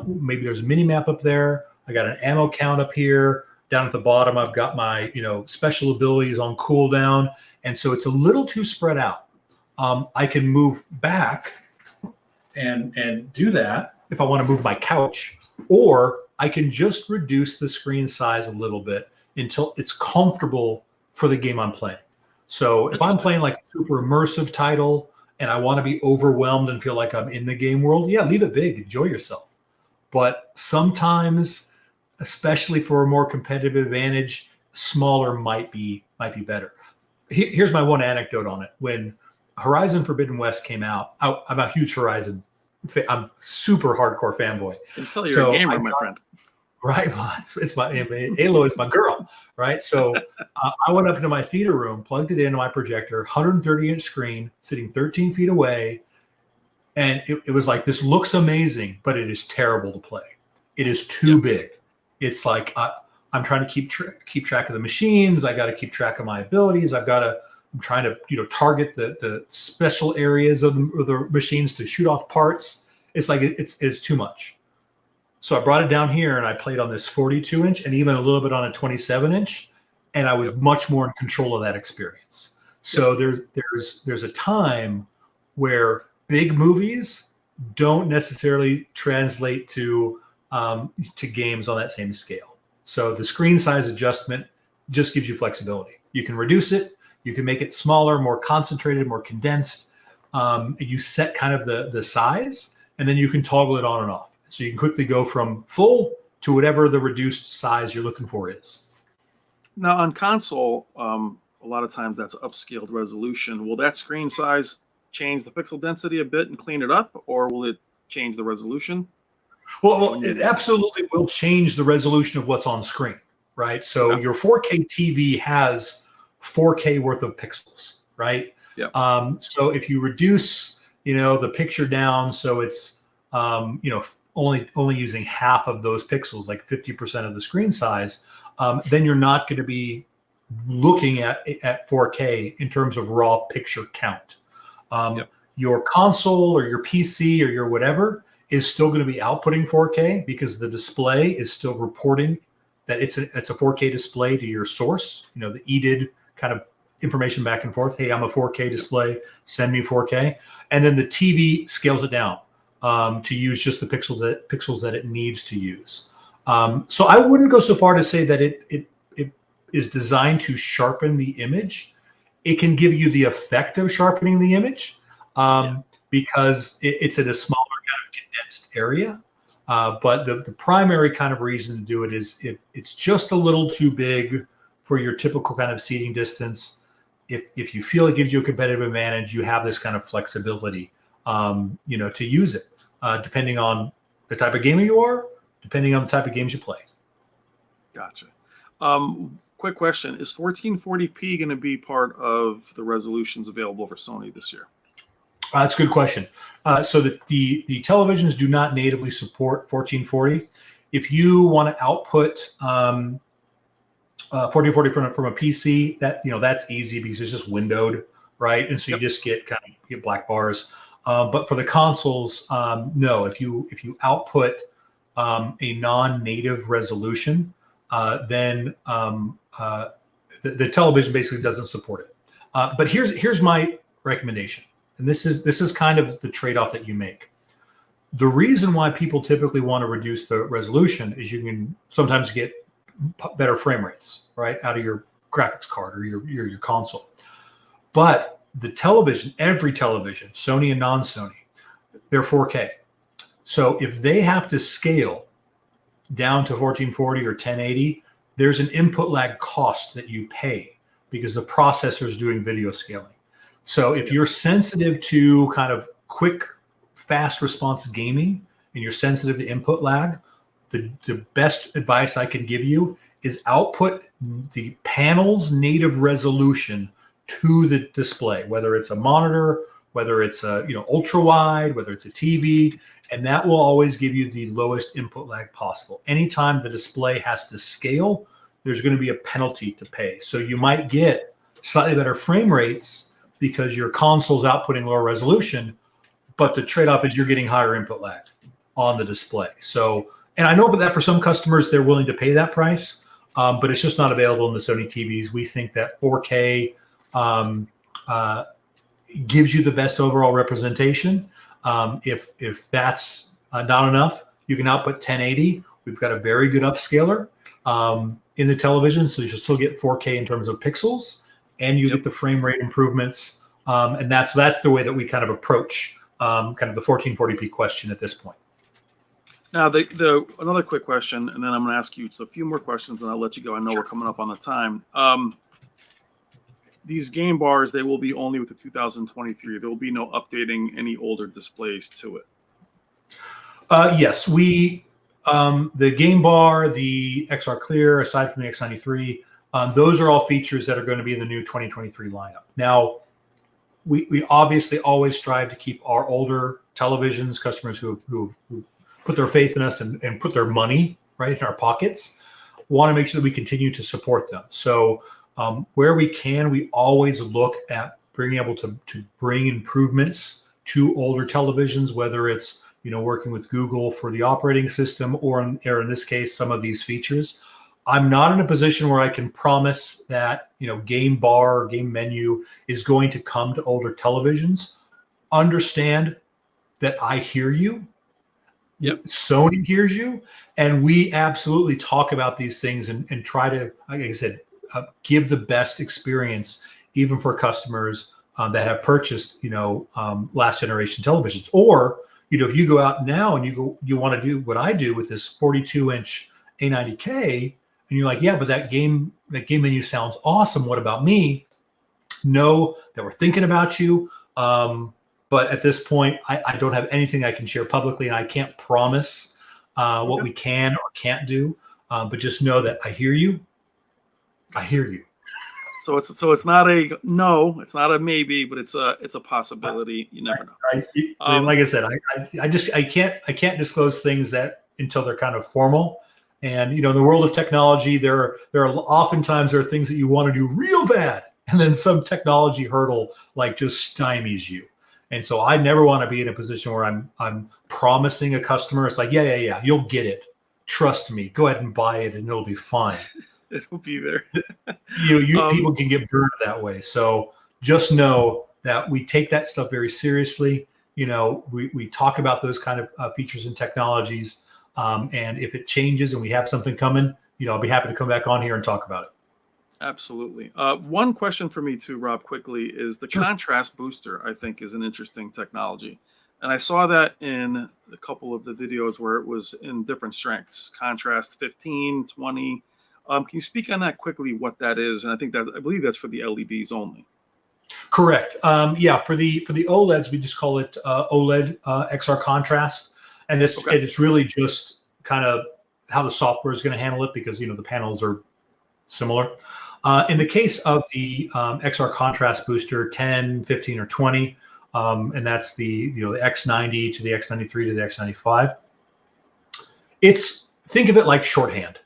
Maybe there's a mini map up there. I got an ammo count up here. Down at the bottom, I've got my special abilities on cooldown, and so it's a little too spread out. I can move back and do that if I want to move my couch, or I can just reduce the screen size a little bit until it's comfortable for the game I'm playing. So if I'm playing a super immersive title and I want to be overwhelmed and feel like I'm in the game world, leave it big, enjoy yourself. But sometimes, especially for a more competitive advantage, smaller might be better. Here's my one anecdote on it. When Horizon Forbidden West came out, I'm a huge Horizon. I'm super hardcore fanboy. Until you're a gamer, my friend. Right. Well, it's my Alo is my girl. Right. So I went up into my theater room, plugged it into my projector, 130-inch screen, sitting 13 feet away. And it was like, this looks amazing, but it is terrible to play. It is too big. It's like I'm trying to keep track of the machines. I got to keep track of my abilities. I'm trying to target the special areas of the machines to shoot off parts. It's like it's too much. So I brought it down here and I played on this 42-inch and even a little bit on a 27-inch, and I was much more in control of that experience. So there's a time where big movies don't necessarily translate to games on that same scale. So the screen size adjustment just gives you flexibility. You can reduce it, you can make it smaller, more concentrated, more condensed. You set kind of the size, and then you can toggle it on and off. So you can quickly go from full to whatever the reduced size you're looking for is. Now on console, a lot of times that's upscaled resolution. Will that screen size change the pixel density a bit and clean it up, or will it change the resolution? Well, it absolutely will change the resolution of what's on screen, right? So your 4K TV has 4K worth of pixels, right? Yeah. So if you reduce, the picture down, so it's, only using half of those pixels, like 50% of the screen size, then you're not going to be looking at 4K in terms of raw picture count. Your console or your PC or your whatever is still going to be outputting 4K because the display is still reporting that it's a 4K display to your source, the EDID kind of information back and forth. Hey, I'm a 4K display, send me 4K. And then the TV scales it down to use just the pixels that it needs to use. So I wouldn't go so far to say that it is designed to sharpen the image. It can give you the effect of sharpening the image because it's in a smaller kind of condensed area. But the primary kind of reason to do it is it's just a little too big for your typical kind of seating distance. If you feel it gives you a competitive advantage, you have this kind of flexibility, to use it, depending on the type of gamer you are, depending on the type of games you play. Gotcha. Quick question. Is 1440p going to be part of the resolutions available for Sony this year? That's a good question. So the televisions do not natively support 1440. If you want to output 1440 from a PC, that's easy because it's just windowed, right? And so you just get black bars. But for the consoles, no. If you output a non-native resolution, then the television basically doesn't support it. But here's my recommendation, and this is kind of the trade-off that you make. The reason why people typically want to reduce the resolution is you can sometimes get better frame rates, right, out of your graphics card or your console. But the television, every television, Sony and non-Sony, they're 4K. So if they have to scale down to 1440 or 1080, there's an input lag cost that you pay because the processor is doing video scaling. So if you're sensitive to kind of quick, fast response gaming and you're sensitive to input lag, the best advice I can give you is output the panel's native resolution to the display, whether it's a monitor, whether it's a ultra wide, whether it's a TV, and that will always give you the lowest input lag possible. Anytime the display has to scale, there's going to be a penalty to pay. So you might get slightly better frame rates because your console's outputting lower resolution, but the trade-off is you're getting higher input lag on the display. So, and I know that for some customers, they're willing to pay that price, but it's just not available in the Sony TVs. We think that 4K gives you the best overall representation. If that's not enough, you can output 1080. We've got a very good upscaler in the television, so you should still get 4K in terms of pixels, and you get the frame rate improvements. And that's the way that we kind of approach kind of the 1440p question at this point. Now, another quick question, and then I'm going to ask you a few more questions, and I'll let you go. I know we're coming up on the time. These game bars, they will be only with the 2023. There will be no updating any older displays to it. Yes, the game bar, the XR Clear, aside from the X93, those are all features that are going to be in the new 2023 lineup. Now, we obviously always strive to keep our older televisions, customers who put their faith in us and put their money right in our pockets, want to make sure that we continue to support them. So where we can, we always look at being able to bring improvements to older televisions, whether it's working with Google for the operating system or in this case, some of these features. I'm not in a position where I can promise that game bar or game menu is going to come to older televisions. Understand that I hear you. Yep. Sony hears you, and we absolutely talk about these things and try to, like I said, give the best experience even for customers that have purchased last generation televisions. Or if you go out now and you want to do what I do with this 42-inch A90K, and you're like, yeah, but that game menu sounds awesome. What about me? Know that we're thinking about you. But at this point, I don't have anything I can share publicly, and I can't promise what we can or can't do. But just know that I hear you. I hear you. So it's not a no, it's not a maybe, but it's a possibility. You never know. Like I said, I can't disclose things that until they're kind of formal. And in the world of technology, there are oftentimes there are things that you want to do real bad, and then some technology hurdle like just stymies you. And so I never want to be in a position where I'm promising a customer, it's like, yeah, you'll get it. Trust me. Go ahead and buy it, and it'll be fine. It'll be there. People can get burned that way. So just know that we take that stuff very seriously. We talk about those kind of features and technologies. And if it changes and we have something coming, I'll be happy to come back on here and talk about it. Absolutely. One question for me too, Rob, quickly, is the contrast booster, I think, is an interesting technology. And I saw that in a couple of the videos where it was in different strengths, contrast 15, 20. Can you speak on that quickly, what that is? And I believe that's for the LEDs only. Correct. For the OLEDs, we just call it OLED XR contrast. And it's really just kind of how the software is going to handle it, because, the panels are similar. In the case of the XR contrast booster, 10, 15, or 20, and that's the X90 to the X93 to the X95. Think of it like shorthand,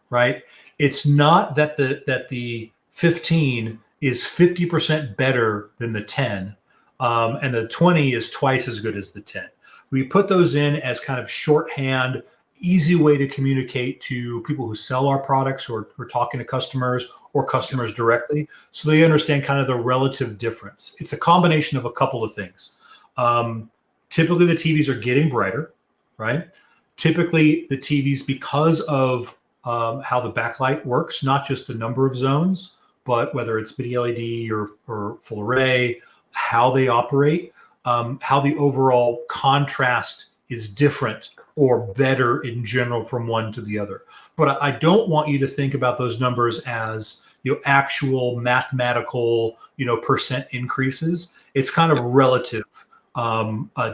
right? It's not that the 15 is 50% better than the 10, and the 20 is twice as good as the 10. We put those in as kind of shorthand, easy way to communicate to people who sell our products or talking to customers or customers directly, so they understand kind of the relative difference. It's a combination of a couple of things. Typically, the TVs are getting brighter, right? Typically, the TVs, because of how the backlight works, not just the number of zones, but whether it's mini LED or full array, how they operate, how the overall contrast is different or better in general from one to the other. But I don't want you to think about those numbers as actual mathematical percent increases. It's kind of relative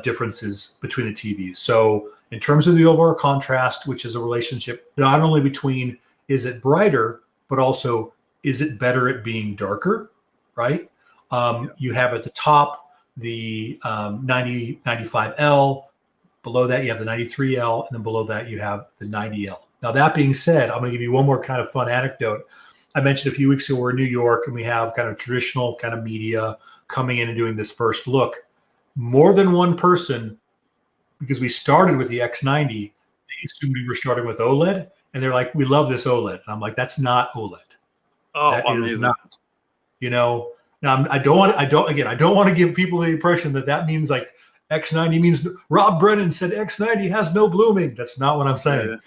differences between the TVs. So in terms of the overall contrast, which is a relationship not only between is it brighter, but also is it better at being darker, right? You have at the top the 95L. Below that, you have the 93L, and then below that, you have the 90L. Now, that being said, I'm going to give you one more kind of fun anecdote. I mentioned a few weeks ago we're in New York, and we have kind of traditional kind of media coming in and doing this first look. More than one person, because we started with the X90, they assumed we were starting with OLED, and they're like, "We love this OLED." And I'm like, "That's not OLED. Oh, that amazing. Is not." Now I don't want to give people the impression that means like X90 means Rob Brennan said X90 has no blooming. That's not what I'm saying. Yeah.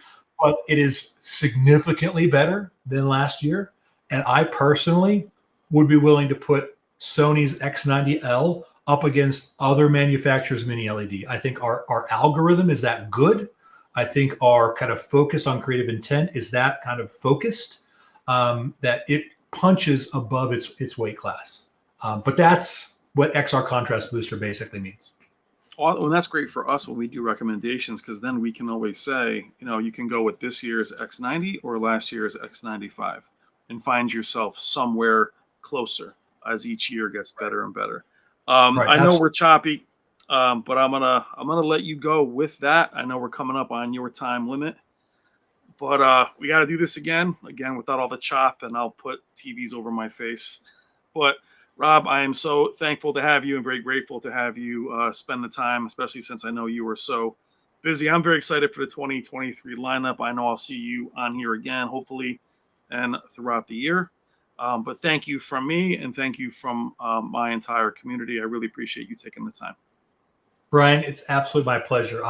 But it is significantly better than last year. And I personally would be willing to put Sony's X90L up against other manufacturers' mini LED. I think our algorithm is that good. I think our kind of focus on creative intent is that kind of focused, that it punches above its weight class. But that's what XR Contrast Booster basically means. Well, that's great for us when we do recommendations, because then we can always say, you can go with this year's X90 or last year's X95 and find yourself somewhere closer as each year gets better and better. Right, I know we're choppy, but I'm gonna let you go with that. I know we're coming up on your time limit, but we got to do this again without all the chop, and I'll put TVs over my face. But Rob, I am so thankful to have you and very grateful to have you spend the time, especially since I know you were so busy. I'm very excited for the 2023 lineup. I know I'll see you on here again, hopefully, and throughout the year. But thank you from me, and thank you from my entire community. I really appreciate you taking the time. Brian, it's absolutely my pleasure.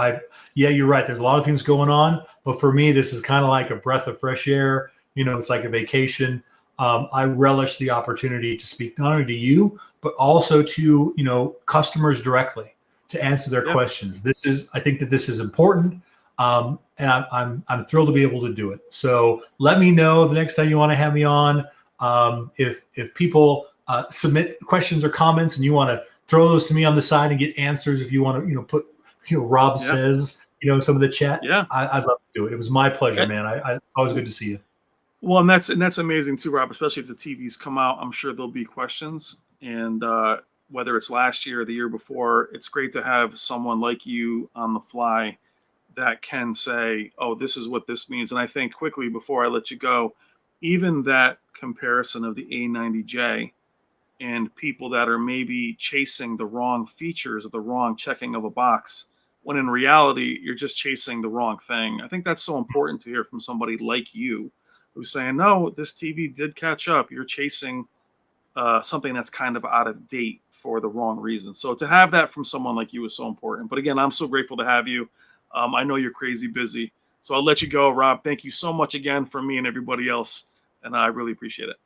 You're right. There's a lot of things going on, but for me, this is kind of like a breath of fresh air. It's like a vacation. I relish the opportunity to speak not only to you, but also to, customers directly to answer their questions. I think that this is important. And I'm thrilled to be able to do it. So let me know the next time you want to have me on. If people submit questions or comments and you want to throw those to me on the side and get answers, if you want to, put, Rob says, some of the chat. Yeah, I'd love to do it. It was my pleasure, Okay. man. It's always good to see you. Well, and that's amazing too, Rob. Especially as the TVs come out, I'm sure there'll be questions. And whether it's last year or the year before, it's great to have someone like you on the fly that can say, "Oh, this is what this means." And I think quickly before I let you go, even that comparison of the A90J and people that are maybe chasing the wrong features or the wrong checking of a box, when in reality you're just chasing the wrong thing. I think that's so important to hear from somebody like you who's saying, no, this TV did catch up. You're chasing something that's kind of out of date for the wrong reason. So to have that from someone like you is so important. But again, I'm so grateful to have you. I know you're crazy busy. So I'll let you go, Rob. Thank you so much again from me and everybody else. And I really appreciate it.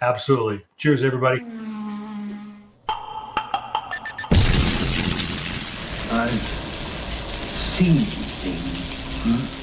Absolutely. Cheers, everybody. I've seen things